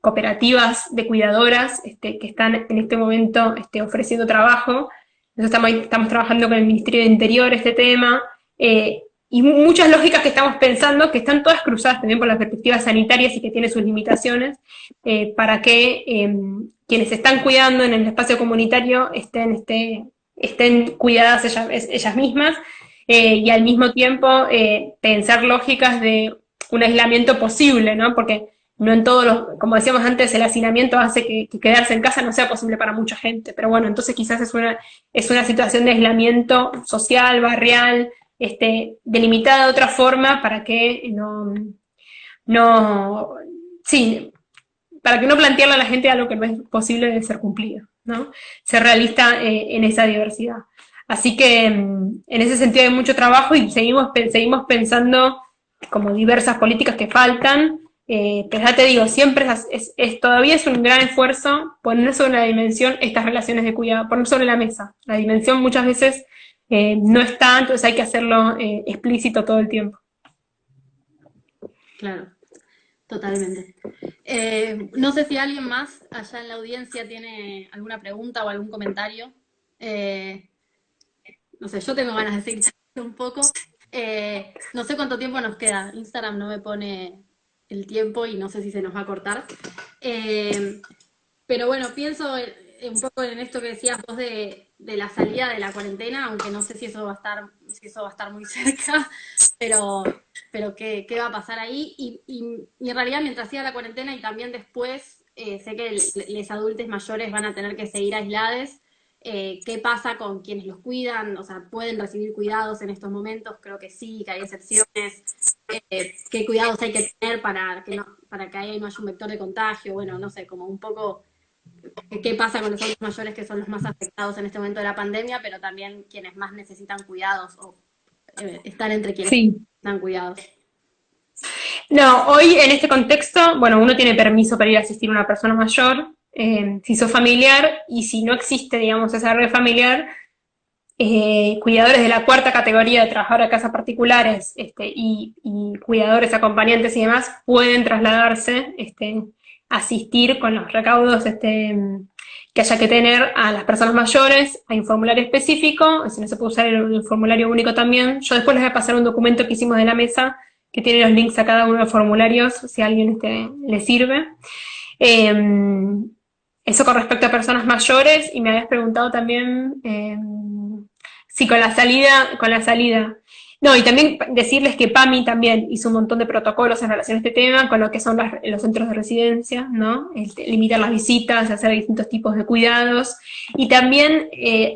cooperativas de cuidadoras que están en este momento ofreciendo trabajo. Nosotros estamos trabajando con el Ministerio de Interior este tema, y muchas lógicas que estamos pensando, que están todas cruzadas también por las perspectivas sanitarias y que tienen sus limitaciones, para que quienes se están cuidando en el espacio comunitario estén cuidadas ellas mismas, y al mismo tiempo pensar lógicas de un aislamiento posible, ¿no? Porque no en como decíamos antes, el hacinamiento hace que quedarse en casa no sea posible para mucha gente, pero bueno, entonces quizás es una situación de aislamiento social, barrial, delimitada de otra forma para que para que no plantearle a la gente algo que no es posible de ser cumplido, ¿no? Ser realista en esa diversidad. Así que en ese sentido hay mucho trabajo y seguimos pensando como diversas políticas que faltan, pero ya te digo, siempre todavía es un gran esfuerzo poner sobre la dimensión estas relaciones de cuidado, poner sobre la mesa. La dimensión muchas veces no está, entonces hay que hacerlo explícito todo el tiempo. Claro, totalmente. No sé si alguien más allá en la audiencia tiene alguna pregunta o algún comentario. No sé, yo tengo ganas de seguir un poco. No sé cuánto tiempo nos queda. Instagram no me pone el tiempo y no sé si se nos va a cortar. Pero bueno, pienso un poco en esto que decías vos de la salida de la cuarentena, aunque no sé si eso va a estar muy cerca, pero qué va a pasar ahí. Y en realidad, mientras siga la cuarentena y también después, sé que los adultos mayores van a tener que seguir aislados. ¿Qué pasa con quienes los cuidan? O sea, ¿pueden recibir cuidados en estos momentos? Creo que sí, que hay excepciones. ¿Qué cuidados hay que tener para que ahí no haya un vector de contagio? Bueno, no sé, como un poco qué pasa con los adultos mayores, que son los más afectados en este momento de la pandemia, pero también quienes más necesitan cuidados o estar entre quienes necesitan cuidados. No, hoy en este contexto, bueno, uno tiene permiso para ir a asistir a una persona mayor, si sos familiar, y si no existe, digamos, esa red familiar, cuidadores de la cuarta categoría de trabajadores de casas particulares y cuidadores acompañantes y demás pueden trasladarse asistir con los recaudos que haya que tener a las personas mayores. Hay un formulario específico, si no se puede usar el formulario único también. Yo después les voy a pasar un documento que hicimos de la mesa que tiene los links a cada uno de los formularios, si a alguien le sirve. Eso con respecto a personas mayores, y me habías preguntado también si con la salida. No, y también decirles que PAMI también hizo un montón de protocolos en relación a este tema, con lo que son los centros de residencia, ¿no? Limitar las visitas, hacer distintos tipos de cuidados, y también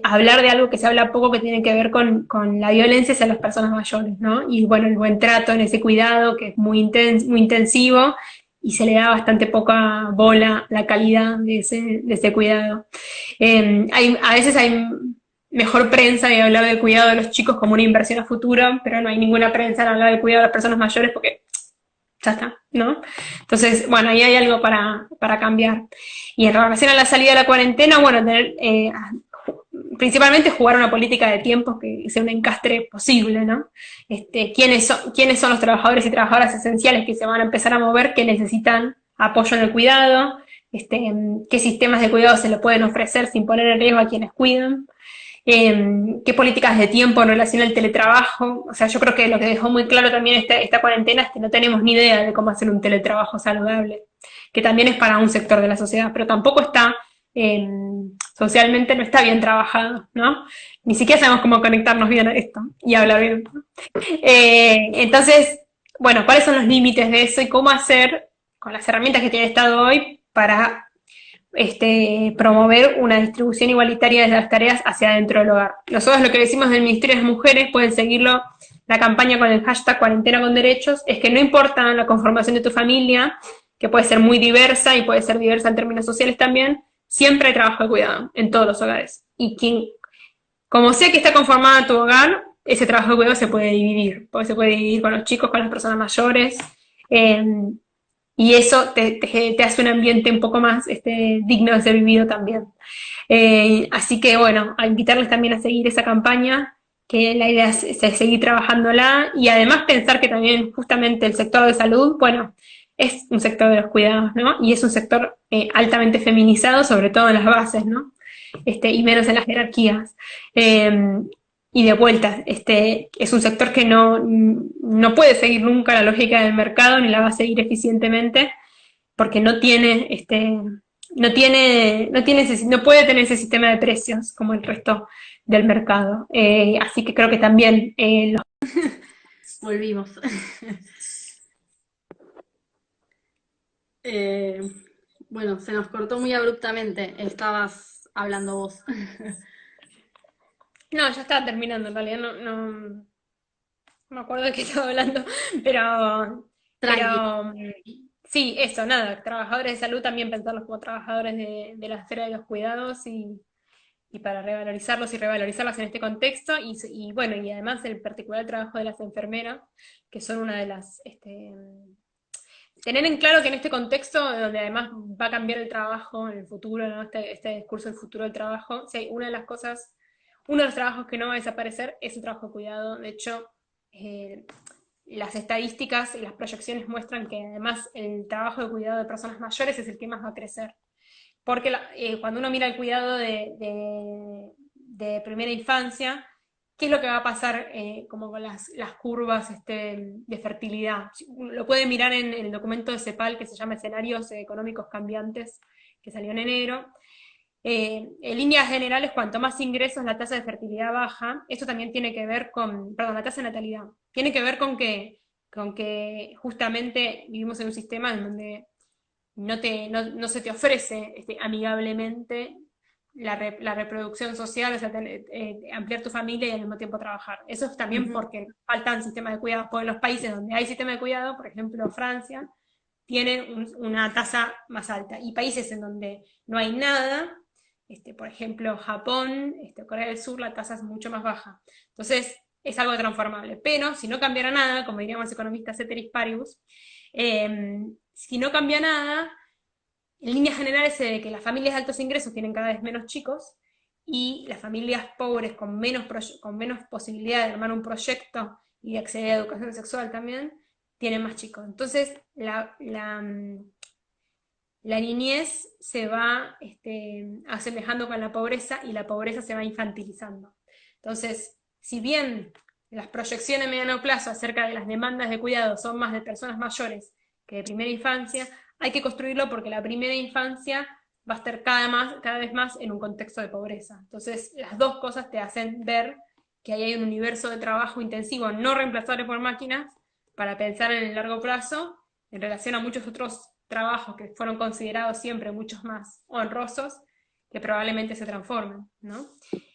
hablar de algo que se habla poco, que tiene que ver con la violencia hacia las personas mayores, ¿no? Y bueno, el buen trato en ese cuidado, que es muy intensivo, y se le da bastante poca bola la calidad de ese cuidado. A veces hay mejor prensa de hablar del cuidado de los chicos como una inversión a futuro, pero no hay ninguna prensa en hablar del cuidado de las personas mayores porque ya está, ¿no? Entonces, bueno, ahí hay algo para cambiar. Y en relación a la salida de la cuarentena, bueno, principalmente jugar una política de tiempos que sea un encastre posible, ¿no? ¿Quiénes son los trabajadores y trabajadoras esenciales que se van a empezar a mover, que necesitan apoyo en el cuidado? ¿Qué sistemas de cuidado se le pueden ofrecer sin poner en riesgo a quienes cuidan? ¿Qué políticas de tiempo en relación al teletrabajo? O sea, yo creo que lo que dejó muy claro también esta cuarentena es que no tenemos ni idea de cómo hacer un teletrabajo saludable, que también es para un sector de la sociedad, pero tampoco está, socialmente no está bien trabajado, ¿no? Ni siquiera sabemos cómo conectarnos bien a esto y hablar bien. Entonces, bueno, ¿cuáles son los límites de eso y cómo hacer con las herramientas que tiene el Estado hoy para promover una distribución igualitaria de las tareas hacia adentro del hogar? Nosotros lo que decimos del Ministerio de las Mujeres, pueden seguirlo, la campaña con el hashtag cuarentena con derechos, es que no importa la conformación de tu familia, que puede ser muy diversa y puede ser diversa en términos sociales también, siempre hay trabajo de cuidado en todos los hogares. Y como sea que está conformada tu hogar, ese trabajo de cuidado se puede dividir, porque se puede dividir con los chicos, con las personas mayores, eh, y eso te hace un ambiente un poco más digno de ser vivido también. Así que bueno, a invitarles también a seguir esa campaña, que la idea es seguir trabajándola, y además pensar que también justamente el sector de salud, bueno, es un sector de los cuidados, ¿no? Y es un sector altamente feminizado, sobre todo en las bases, ¿no? Y menos en las jerarquías. Eh, y de vuelta, es un sector que no puede seguir nunca la lógica del mercado, ni la va a seguir eficientemente, porque no puede tener ese sistema de precios como el resto del mercado. Así que creo que también Volvimos. Bueno, se nos cortó muy abruptamente. Estabas hablando vos. No, ya estaba terminando, en realidad no me acuerdo de qué estaba hablando, pero, Tranqui. pero sí, eso, nada, trabajadores de salud también pensarlos como trabajadores de la esfera de los cuidados, y para revalorizarlos y revalorizarlas en este contexto, y bueno, y además el particular trabajo de las enfermeras, que son una de las, tener en claro que en este contexto, donde además va a cambiar el trabajo en el futuro, ¿no? Este discurso del futuro del trabajo, sí, uno de los trabajos que no va a desaparecer es el trabajo de cuidado. De hecho, eh, las estadísticas y las proyecciones muestran que además el trabajo de cuidado de personas mayores es el que más va a crecer. Porque cuando uno mira el cuidado de primera infancia, ¿qué es lo que va a pasar como con las curvas de fertilidad? Lo puede mirar en el documento de CEPAL que se llama Escenarios Económicos Cambiantes, que salió en enero. En líneas generales, cuanto más ingresos, la tasa de fertilidad baja. Esto también tiene que ver la tasa de natalidad. Tiene que ver con que justamente vivimos en un sistema en donde no se te ofrece amigablemente la reproducción social, o sea, ampliar tu familia y al mismo tiempo trabajar. Eso es también Ujú. porque faltan sistemas de cuidado, porque en los países donde hay sistema de cuidado, por ejemplo Francia, tienen una tasa más alta, y países en donde no hay nada, por ejemplo Japón, Corea del Sur, la tasa es mucho más baja. Entonces es algo transformable, pero si no cambiara nada, como diríamos los economistas ceteris paribus, si no cambia nada, en líneas generales se ve que las familias de altos ingresos tienen cada vez menos chicos, y las familias pobres con menos posibilidad de armar un proyecto y de acceder a educación sexual también, tienen más chicos. Entonces, la niñez se va asemejando con la pobreza y la pobreza se va infantilizando. Entonces, si bien las proyecciones a mediano plazo acerca de las demandas de cuidado son más de personas mayores que de primera infancia, hay que construirlo porque la primera infancia va a estar cada vez más en un contexto de pobreza. Entonces, las dos cosas te hacen ver que ahí hay un universo de trabajo intensivo no reemplazable por máquinas para pensar en el largo plazo en relación a muchos otros trabajos que fueron considerados siempre muchos más honrosos, que probablemente se transformen, ¿no?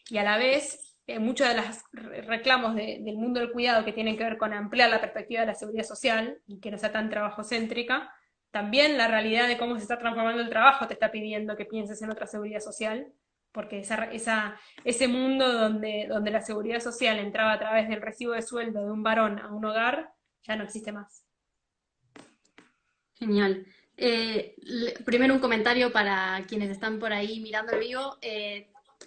Y a la vez, muchos de los reclamos del mundo del cuidado que tienen que ver con ampliar la perspectiva de la seguridad social y que no sea tan trabajocéntrica, también la realidad de cómo se está transformando el trabajo te está pidiendo que pienses en otra seguridad social, porque ese mundo donde la seguridad social entraba a través del recibo de sueldo de un varón a un hogar, ya no existe más. Genial. Primero un comentario para quienes están por ahí mirando el vivo.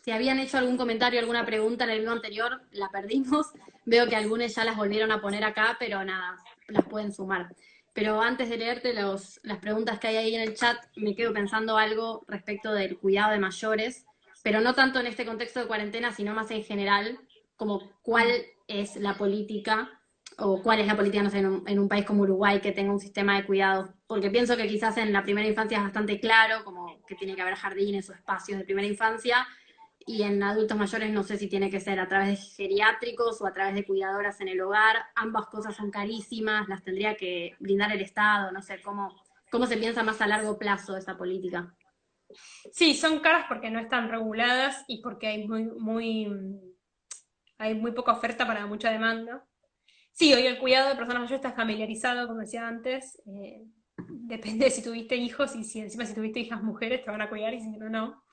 Si habían hecho algún comentario, alguna pregunta en el vivo anterior, la perdimos. Veo que algunos ya las volvieron a poner acá, pero nada, las pueden sumar. Pero antes de leerte las preguntas que hay ahí en el chat, me quedo pensando algo respecto del cuidado de mayores, pero no tanto en este contexto de cuarentena, sino más en general, como cuál es la política o cuál es la política, no sé, en un país como Uruguay que tenga un sistema de cuidados, porque pienso que quizás en la primera infancia es bastante claro, como que tiene que haber jardines o espacios de primera infancia, y en adultos mayores no sé si tiene que ser a través de geriátricos o a través de cuidadoras en el hogar, ambas cosas son carísimas, las tendría que brindar el Estado, no sé, cómo se piensa más a largo plazo esa política. Sí, son caras porque no están reguladas y porque hay muy poca oferta para mucha demanda. Sí, hoy el cuidado de personas mayores está familiarizado, como decía antes. Depende de si tuviste hijos y si encima si tuviste hijas mujeres te van a cuidar y si no, no.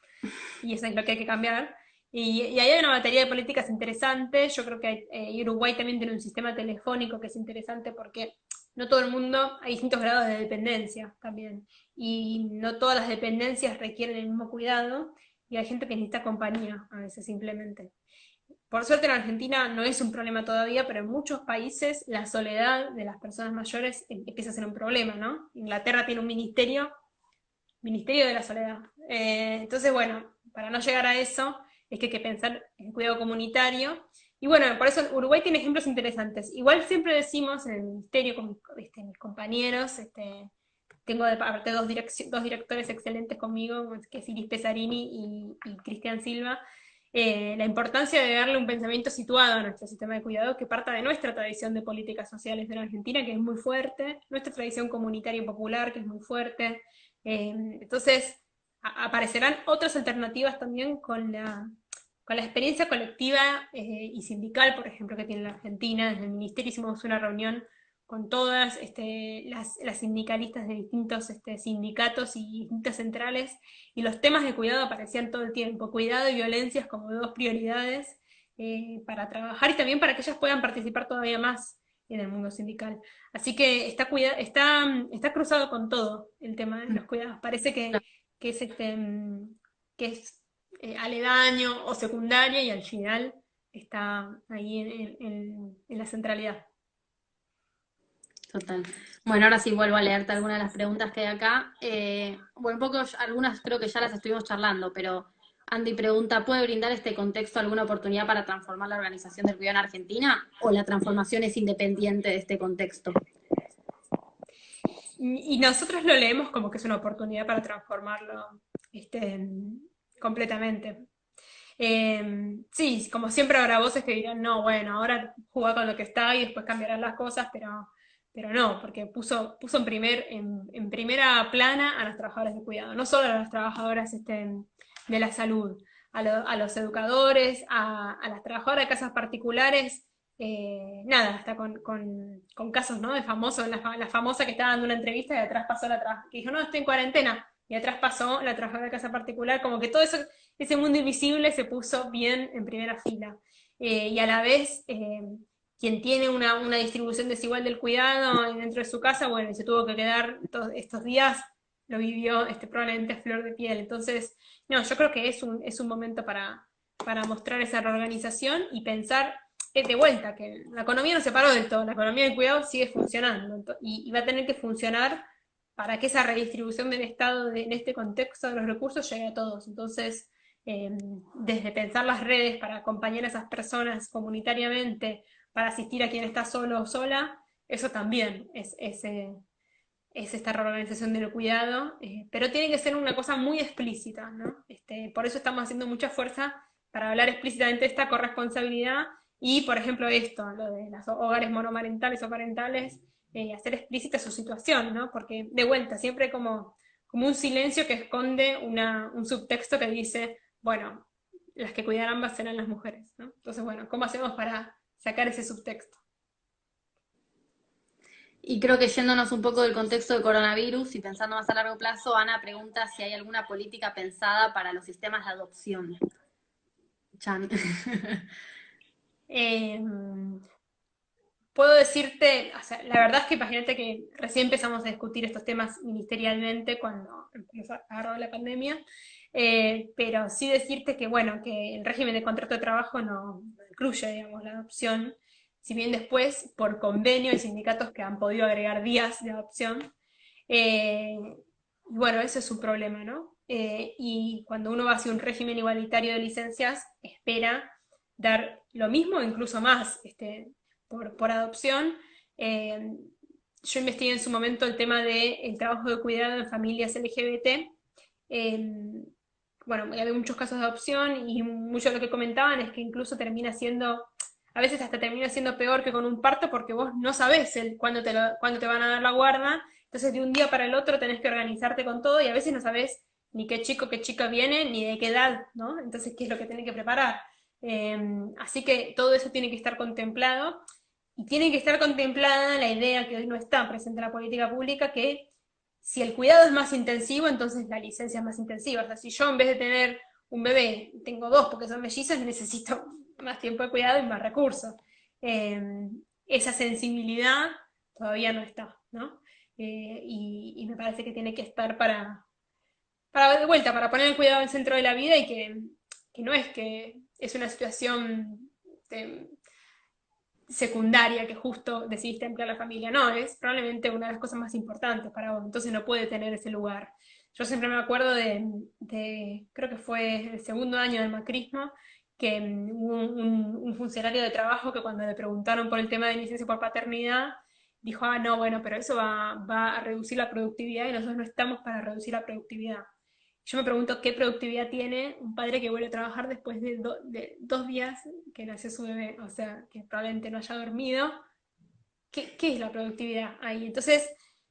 Y eso es lo que hay que cambiar. Y ahí hay una batería de políticas interesantes. Yo creo que Uruguay también tiene un sistema telefónico que es interesante porque no todo el mundo, hay distintos grados de dependencia también. Y no todas las dependencias requieren el mismo cuidado. Y hay gente que necesita compañía a veces simplemente. Por suerte en Argentina no es un problema todavía, pero en muchos países la soledad de las personas mayores empieza a ser un problema, ¿no? Inglaterra tiene un ministerio de la soledad. Entonces, bueno, para no llegar a eso, es que hay que pensar en cuidado comunitario. Y bueno, por eso Uruguay tiene ejemplos interesantes. Igual siempre decimos en el ministerio con mis compañeros, tengo aparte dos directores excelentes conmigo, que es Iris Pesarini y Cristian Silva, la importancia de darle un pensamiento situado a nuestro sistema de cuidado que parta de nuestra tradición de políticas sociales en Argentina, que es muy fuerte, nuestra tradición comunitaria y popular, que es muy fuerte. Entonces, aparecerán otras alternativas también con la experiencia colectiva y sindical, por ejemplo, que tiene la Argentina. Desde el Ministerio hicimos una reunión con todas las sindicalistas de distintos sindicatos y distintas centrales, y los temas de cuidado aparecían todo el tiempo, cuidado y violencias como dos prioridades para trabajar y también para que ellas puedan participar todavía más en el mundo sindical. Así que está cruzado con todo el tema de los cuidados. Parece que es, que es aledaño o secundario y al final está ahí en la centralidad. Total. Bueno, ahora sí vuelvo a leerte algunas de las preguntas que hay acá. Bueno, un poco, algunas creo que ya las estuvimos charlando, pero Andy pregunta, ¿puede brindar este contexto alguna oportunidad para transformar la organización del cuidado en Argentina? ¿O la transformación es independiente de este contexto? Y nosotros lo leemos como que es una oportunidad para transformarlo este, completamente. Sí, como siempre habrá voces que dirán, no, bueno, ahora juega con lo que está y después cambiarán las cosas, pero no, porque puso en primera plana a las trabajadoras de cuidado, no solo a las trabajadoras de la salud, a los educadores, a las trabajadoras de casas particulares, nada, hasta con casos, ¿no? De famosos, la famosa que estaba dando una entrevista y atrás pasó que dijo, no, estoy en cuarentena, y atrás pasó la trabajadora de casa particular, como que todo eso, ese mundo invisible se puso bien en primera fila. Y a la vez, quien tiene una distribución desigual del cuidado dentro de su casa, bueno, y se tuvo que quedar todos estos días, lo vivió probablemente a flor de piel. Entonces, no, yo creo que es un momento para mostrar esa reorganización y pensar de vuelta, que la economía no se paró del todo, la economía del cuidado sigue funcionando y va a tener que funcionar para que esa redistribución del Estado en este contexto de los recursos llegue a todos. Entonces, desde pensar las redes para acompañar a esas personas comunitariamente, para asistir a quien está solo o sola, eso también es esta reorganización del cuidado, pero tiene que ser una cosa muy explícita, ¿no? Por eso estamos haciendo mucha fuerza para hablar explícitamente de esta corresponsabilidad y, por ejemplo, esto, lo de los hogares monomarentales o parentales, hacer explícita su situación, ¿no? Porque, de vuelta, siempre como un silencio que esconde un subtexto que dice, bueno, las que cuidarán ambas serán las mujeres, ¿no? Entonces, bueno, ¿cómo hacemos para sacar ese subtexto? Y creo que yéndonos un poco del contexto del coronavirus y pensando más a largo plazo, Ana pregunta si hay alguna política pensada para los sistemas de adopción. Chan. Eh, Puedo decirte, o sea, la verdad es que imagínate que recién empezamos a discutir estos temas ministerialmente cuando empezó a agarrar la pandemia, pero sí decirte que, bueno, que el régimen de contrato de trabajo no incluye, digamos, la adopción, si bien después, por convenio, hay sindicatos que han podido agregar días de adopción, eh, y bueno, eso es un problema, ¿no? Y cuando uno va hacia un régimen igualitario de licencias, espera dar lo mismo, incluso más, por adopción. Eh, yo investigué en su momento el tema del trabajo de cuidado en familias LGBT. Eh, bueno, había muchos casos de adopción y mucho de lo que comentaban es que incluso termina siendo, a veces hasta termina siendo peor que con un parto porque vos no sabés cuándo te van a dar la guarda, entonces de un día para el otro tenés que organizarte con todo y a veces no sabés ni qué chico, qué chica viene, ni de qué edad, ¿no? Entonces, ¿qué es lo que tenés que preparar? Eh, Así que todo eso tiene que estar contemplado y tiene que estar contemplada la idea que hoy no está presente en la política pública, que si el cuidado es más intensivo, entonces la licencia es más intensiva. O sea, si yo en vez de tener un bebé, tengo dos porque son mellizos, necesito más tiempo de cuidado y más recursos. Eh, Esa sensibilidad todavía no está, ¿no? Y me parece que tiene que estar de vuelta, para poner el cuidado en el centro de la vida y que no es que es una situación de, secundaria que justo decidiste emplear la familia. No, es probablemente una de las cosas más importantes para vos, entonces no puede tener ese lugar. Yo siempre me acuerdo creo que fue el segundo año del macrismo, que hubo un funcionario de trabajo que cuando le preguntaron por el tema de licencia por paternidad, dijo, ah, no, bueno, pero eso va a reducir la productividad y nosotros no estamos para reducir la productividad. Yo me pregunto qué productividad tiene un padre que vuelve a trabajar después de 2 días que nació su bebé, o sea, que probablemente no haya dormido. ¿Qué es la productividad ahí? Entonces,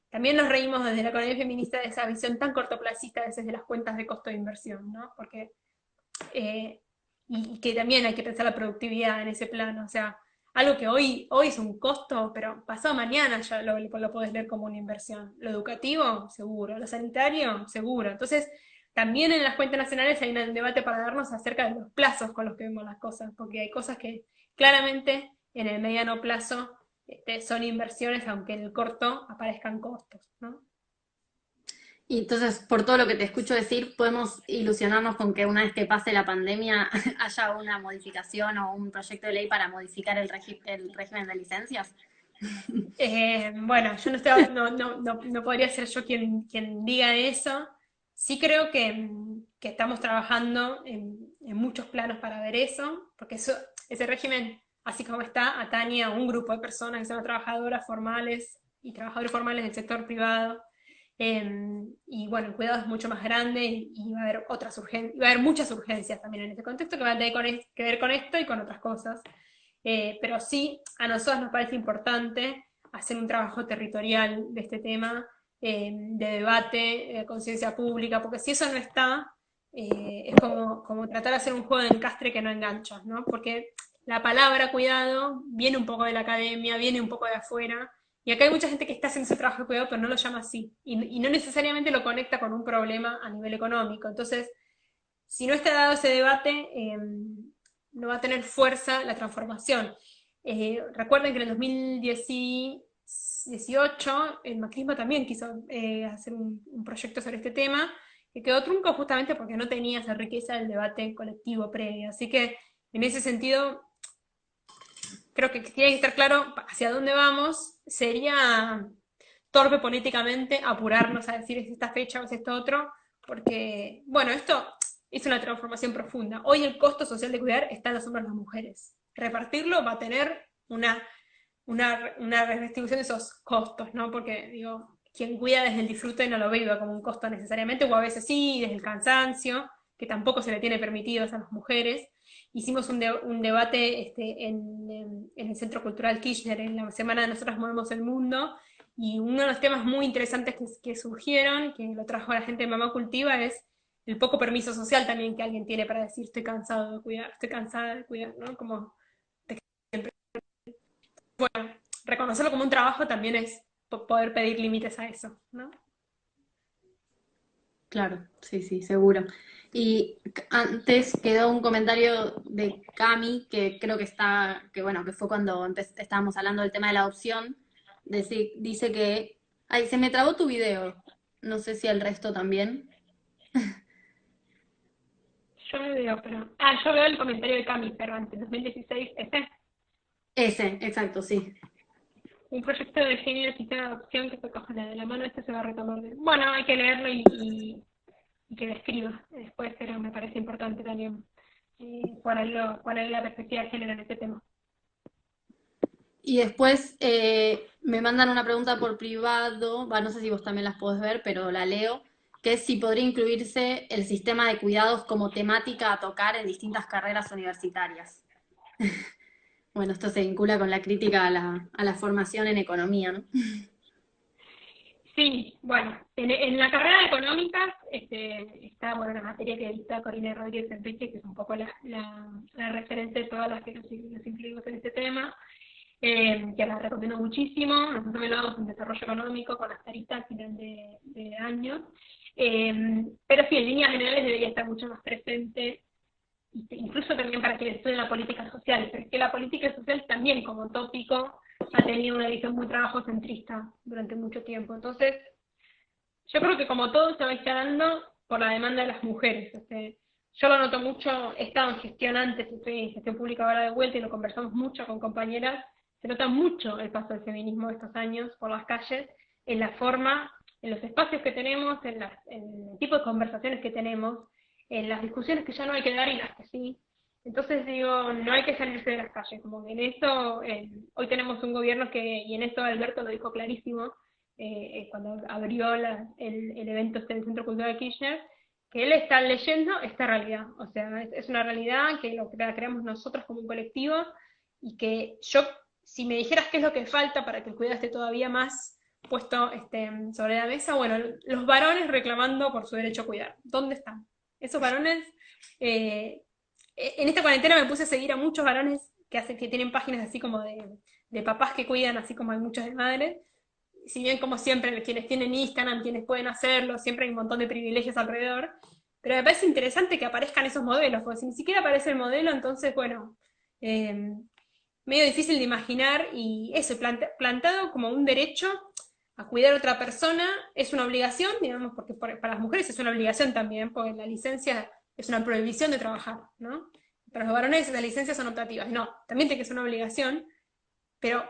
también nos reímos desde la economía feminista de esa visión tan cortoplacista a veces de las cuentas de costo de inversión, ¿no? Porque, eh, y que también hay que pensar la productividad en ese plano, o sea, algo que hoy es un costo, pero pasado mañana ya lo podés ver como una inversión. Lo educativo, seguro. Lo sanitario, seguro. Entonces, también en las cuentas nacionales hay un debate para darnos acerca de los plazos con los que vemos las cosas, porque hay cosas que claramente en el mediano plazo son inversiones, aunque en el corto aparezcan costos, ¿no? Y entonces, por todo lo que te escucho decir, podemos ilusionarnos con que una vez que pase la pandemia haya una modificación o un proyecto de ley para modificar el régimen de licencias. Bueno, yo no podría ser yo quien diga eso. Sí creo que estamos trabajando en muchos planos para ver eso, porque ese régimen, así como está, atañe a un grupo de personas que son trabajadoras formales y trabajadores formales del sector privado. Y bueno, el cuidado es mucho más grande y va a haber va a haber muchas urgencias también en este contexto que van a tener que ver con esto y con otras cosas. Pero sí, a nosotros nos parece importante hacer un trabajo territorial de este tema, de debate, de conciencia pública, porque si eso no está, es como tratar de hacer un juego de encastre que no engancha, ¿no? Porque la palabra cuidado viene un poco de la academia, viene un poco de afuera, y acá hay mucha gente que está haciendo ese trabajo de cuidado, pero no lo llama así, y no necesariamente lo conecta con un problema a nivel económico. Entonces, si no está dado ese debate, no va a tener fuerza la transformación. Recuerden que en el 2018 el macrismo también quiso hacer un proyecto sobre este tema, que quedó trunco justamente porque no tenía esa riqueza del debate colectivo previo. Así que en ese sentido, creo que tiene que estar claro hacia dónde vamos. Sería torpe políticamente apurarnos a decir es esta fecha o es esto otro, porque, bueno, esto es una transformación profunda. Hoy el costo social de cuidar está en los hombros de las mujeres. Repartirlo va a tener una redistribución de esos costos, ¿no? Porque, digo, quien cuida desde el disfrute no lo vive como un costo necesariamente, o a veces sí, desde el cansancio, que tampoco se le tiene permitido a las mujeres. Hicimos un debate en el Centro Cultural Kirchner, en la semana de Nosotras Movemos el Mundo, y uno de los temas muy interesantes que surgieron, que lo trajo la gente de Mamá Cultiva, es el poco permiso social también que alguien tiene para decir estoy cansado de cuidar, estoy cansada de cuidar, ¿no? Como reconocerlo como un trabajo también es poder pedir límites a eso, ¿no? Claro, sí, sí, seguro. Y antes quedó un comentario de Cami, que creo que está, que bueno, que fue cuando estábamos hablando del tema de la adopción. Dice que, ay, se me trabó tu video. No sé si el resto también. Yo me veo, pero... Ah, yo veo el comentario de Cami, pero antes, 2016, Ese, exacto, sí. un proyecto de género y sistema de adopción que se coge de la mano, este se va a retomar. Bueno, hay que leerlo y que describa después, pero me parece importante también poner la perspectiva de género en este tema. Y después me mandan una pregunta por privado, no sé si vos también las podés ver, pero la leo, que es si podría incluirse el sistema de cuidados como temática a tocar en distintas carreras universitarias. Bueno, esto se vincula con la crítica a la formación en economía, ¿no? Sí, bueno, en la carrera de económicas está bueno, la materia que dicta Corina Rodríguez Enrique, que es un poco la referente de todas las que nos incluimos en este tema, que la recomiendo muchísimo. Nosotros también lo damos en desarrollo económico con las taritas a final de año. Pero sí, en líneas generales debería estar mucho más presente, incluso también para quienes estudian la política social, porque la política social también como tópico ha tenido una visión muy trabajocentrista durante mucho tiempo. Entonces, yo creo que como todo se va instalando por la demanda de las mujeres. Yo lo noto mucho, he estado en gestión antes, estoy en gestión pública ahora de vuelta y lo conversamos mucho con compañeras, se nota mucho el paso del feminismo de estos años por las calles, en la forma, en los espacios que tenemos, en el tipo de conversaciones que tenemos, en las discusiones que ya no hay que dar y las que sí. Entonces digo, no hay que salirse de las calles, como que en eso, hoy tenemos un gobierno y en esto Alberto lo dijo clarísimo, cuando abrió el evento del Centro Cultural de Kirchner, que él está leyendo esta realidad. O sea, es una realidad que la creamos nosotros como un colectivo y que yo, si me dijeras qué es lo que falta para que el cuidado esté todavía más puesto sobre la mesa, bueno, los varones reclamando por su derecho a cuidar. ¿Dónde están? Esos varones, en esta cuarentena me puse a seguir a muchos varones que tienen páginas así como de papás que cuidan, así como hay muchas de madres, si bien como siempre quienes tienen Instagram, quienes pueden hacerlo, siempre hay un montón de privilegios alrededor, pero me parece interesante que aparezcan esos modelos, porque si ni siquiera aparece el modelo, entonces, bueno, eh, medio difícil de imaginar y eso, plantado como un derecho a cuidar a otra persona, es una obligación, digamos, porque para las mujeres es una obligación también, porque la licencia es una prohibición de trabajar, ¿no? Para los varones las licencias son optativas, no, también tiene que ser una obligación, pero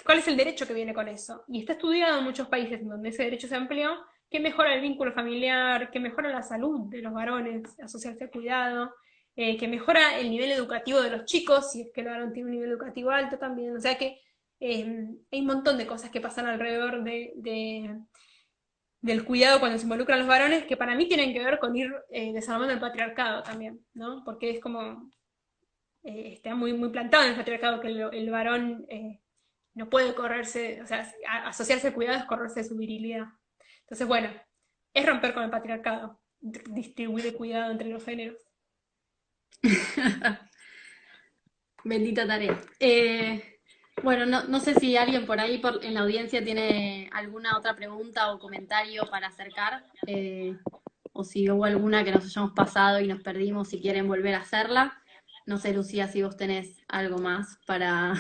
¿cuál es el derecho que viene con eso? Y está estudiado en muchos países en donde ese derecho se amplió, que mejora el vínculo familiar, que mejora la salud de los varones, asociarse al cuidado, que mejora el nivel educativo de los chicos, si es que el varón tiene un nivel educativo alto también. O sea que hay un montón de cosas que pasan alrededor del cuidado cuando se involucran los varones, que para mí tienen que ver con ir desarmando el patriarcado también, ¿no? Porque es como, está muy, muy plantado en el patriarcado que el varón no puede correrse, o sea, asociarse al cuidado es correrse de su virilidad. Entonces, bueno, es romper con el patriarcado, distribuir el cuidado entre los géneros. Bendita tarea. Bueno, no sé si alguien por ahí en la audiencia tiene alguna otra pregunta o comentario para acercar, o si hubo alguna que nos hayamos pasado y nos perdimos, si quieren volver a hacerla. No sé, Lucía, si vos tenés algo más para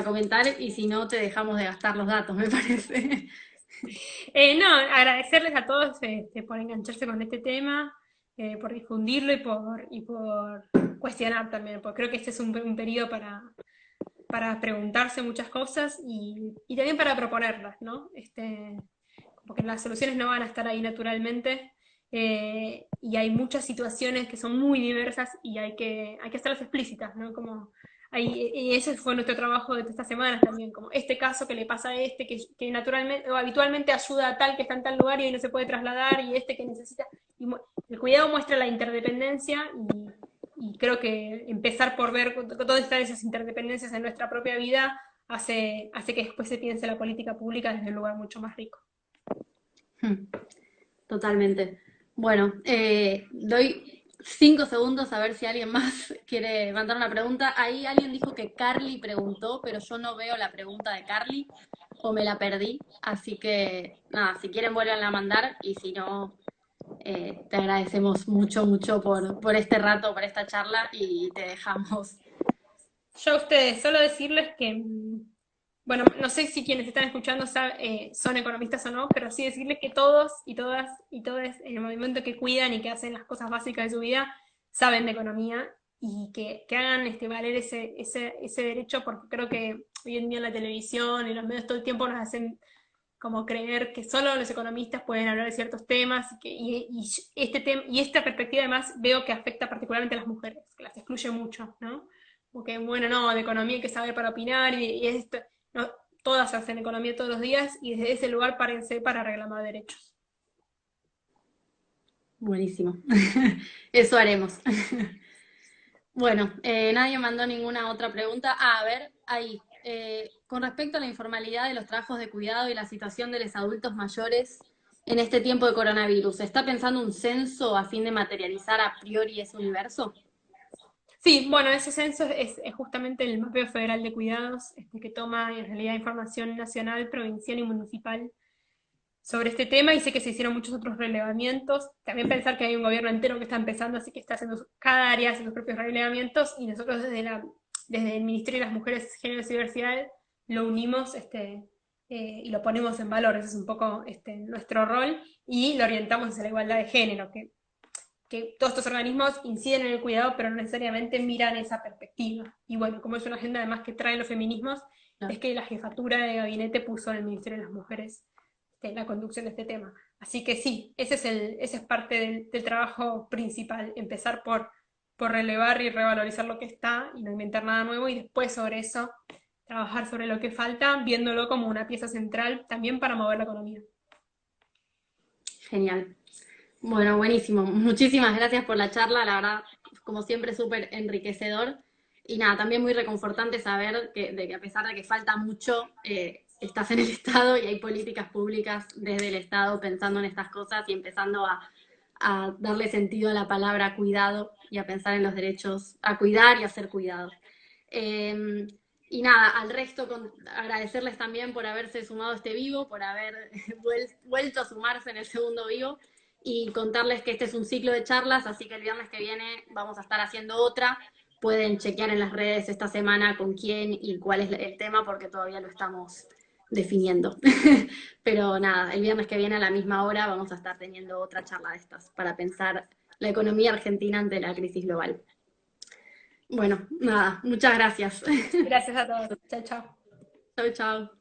comentar, y si no, te dejamos de gastar los datos, me parece. No, agradecerles a todos por engancharse con este tema, por difundirlo y por cuestionar también, porque creo que este es un periodo para preguntarse muchas cosas y también para proponerlas, ¿no? Porque las soluciones no van a estar ahí naturalmente, y hay muchas situaciones que son muy diversas y hay que hacerlas explícitas, ¿no? Y ese fue nuestro trabajo de estas semanas también, como este caso que le pasa a que naturalmente o habitualmente ayuda a tal que está en tal lugar y hoy no se puede trasladar, y que necesita. El cuidado muestra la interdependencia y creo que empezar por ver todas esas interdependencias en nuestra propia vida hace que después se piense la política pública desde un lugar mucho más rico. Totalmente. Bueno, doy 5 segundos a ver si alguien más quiere mandar una pregunta. Ahí alguien dijo que Carly preguntó, pero yo no veo la pregunta de Carly o me la perdí. Así que nada, si quieren vuelvan a mandar y si no, te agradecemos mucho, mucho por este rato, por esta charla y te dejamos. Yo a ustedes, solo decirles que, bueno, no sé si quienes están escuchando son economistas o no, pero sí decirles que todos y todas y todos en el movimiento que cuidan y que hacen las cosas básicas de su vida saben de economía y que hagan valer ese derecho, porque creo que hoy en día en la televisión y los medios todo el tiempo nos hacen como creer que solo los economistas pueden hablar de ciertos temas y esta perspectiva además veo que afecta particularmente a las mujeres, que las excluye mucho, ¿no? Porque, bueno, no, de economía hay que saber para opinar y esto, no, todas hacen economía todos los días y desde ese lugar párense para reclamar derechos. Buenísimo. Eso haremos. Bueno, nadie mandó ninguna otra pregunta. A ver, ahí. Con respecto a la informalidad de los trabajos de cuidado y la situación de los adultos mayores en este tiempo de coronavirus, ¿se está pensando un censo a fin de materializar a priori ese universo? Sí, bueno, ese censo es justamente el mapeo federal de cuidados, que toma en realidad información nacional, provincial y municipal sobre este tema, y sé que se hicieron muchos otros relevamientos. También pensar que hay un gobierno entero que está empezando, así que está haciendo, cada área hace sus propios relevamientos, y nosotros desde el Ministerio de las Mujeres, Género y Diversidad lo unimos y lo ponemos en valor. Ese es un poco nuestro rol, y lo orientamos hacia la igualdad de género, que todos estos organismos inciden en el cuidado, pero no necesariamente miran esa perspectiva. Y bueno, como es una agenda además que traen los feminismos, No. es que la jefatura de gabinete puso en el Ministerio de las Mujeres la conducción de este tema. Así que sí, ese es parte del trabajo principal, empezar por relevar y revalorizar lo que está y no inventar nada nuevo, y después sobre eso trabajar sobre lo que falta, viéndolo como una pieza central también para mover la economía. Genial. Bueno, buenísimo. Muchísimas gracias por la charla, la verdad, como siempre, súper enriquecedor. Y nada, también muy reconfortante saber que a pesar de que falta mucho, estás en el Estado y hay políticas públicas desde el Estado pensando en estas cosas y empezando a darle sentido a la palabra cuidado y a pensar en los derechos a cuidar y a ser cuidados. Y nada, al resto agradecerles también por haberse sumado a este vivo, por haber vuelto a sumarse en el segundo vivo y contarles que este es un ciclo de charlas, así que el viernes que viene vamos a estar haciendo otra. Pueden chequear en las redes esta semana con quién y cuál es el tema porque todavía lo estamos definiendo. Pero nada, el viernes que viene a la misma hora vamos a estar teniendo otra charla de estas para pensar la economía argentina ante la crisis global. Bueno, nada, muchas gracias. Gracias a todos. Chao, chao. Chau, chau.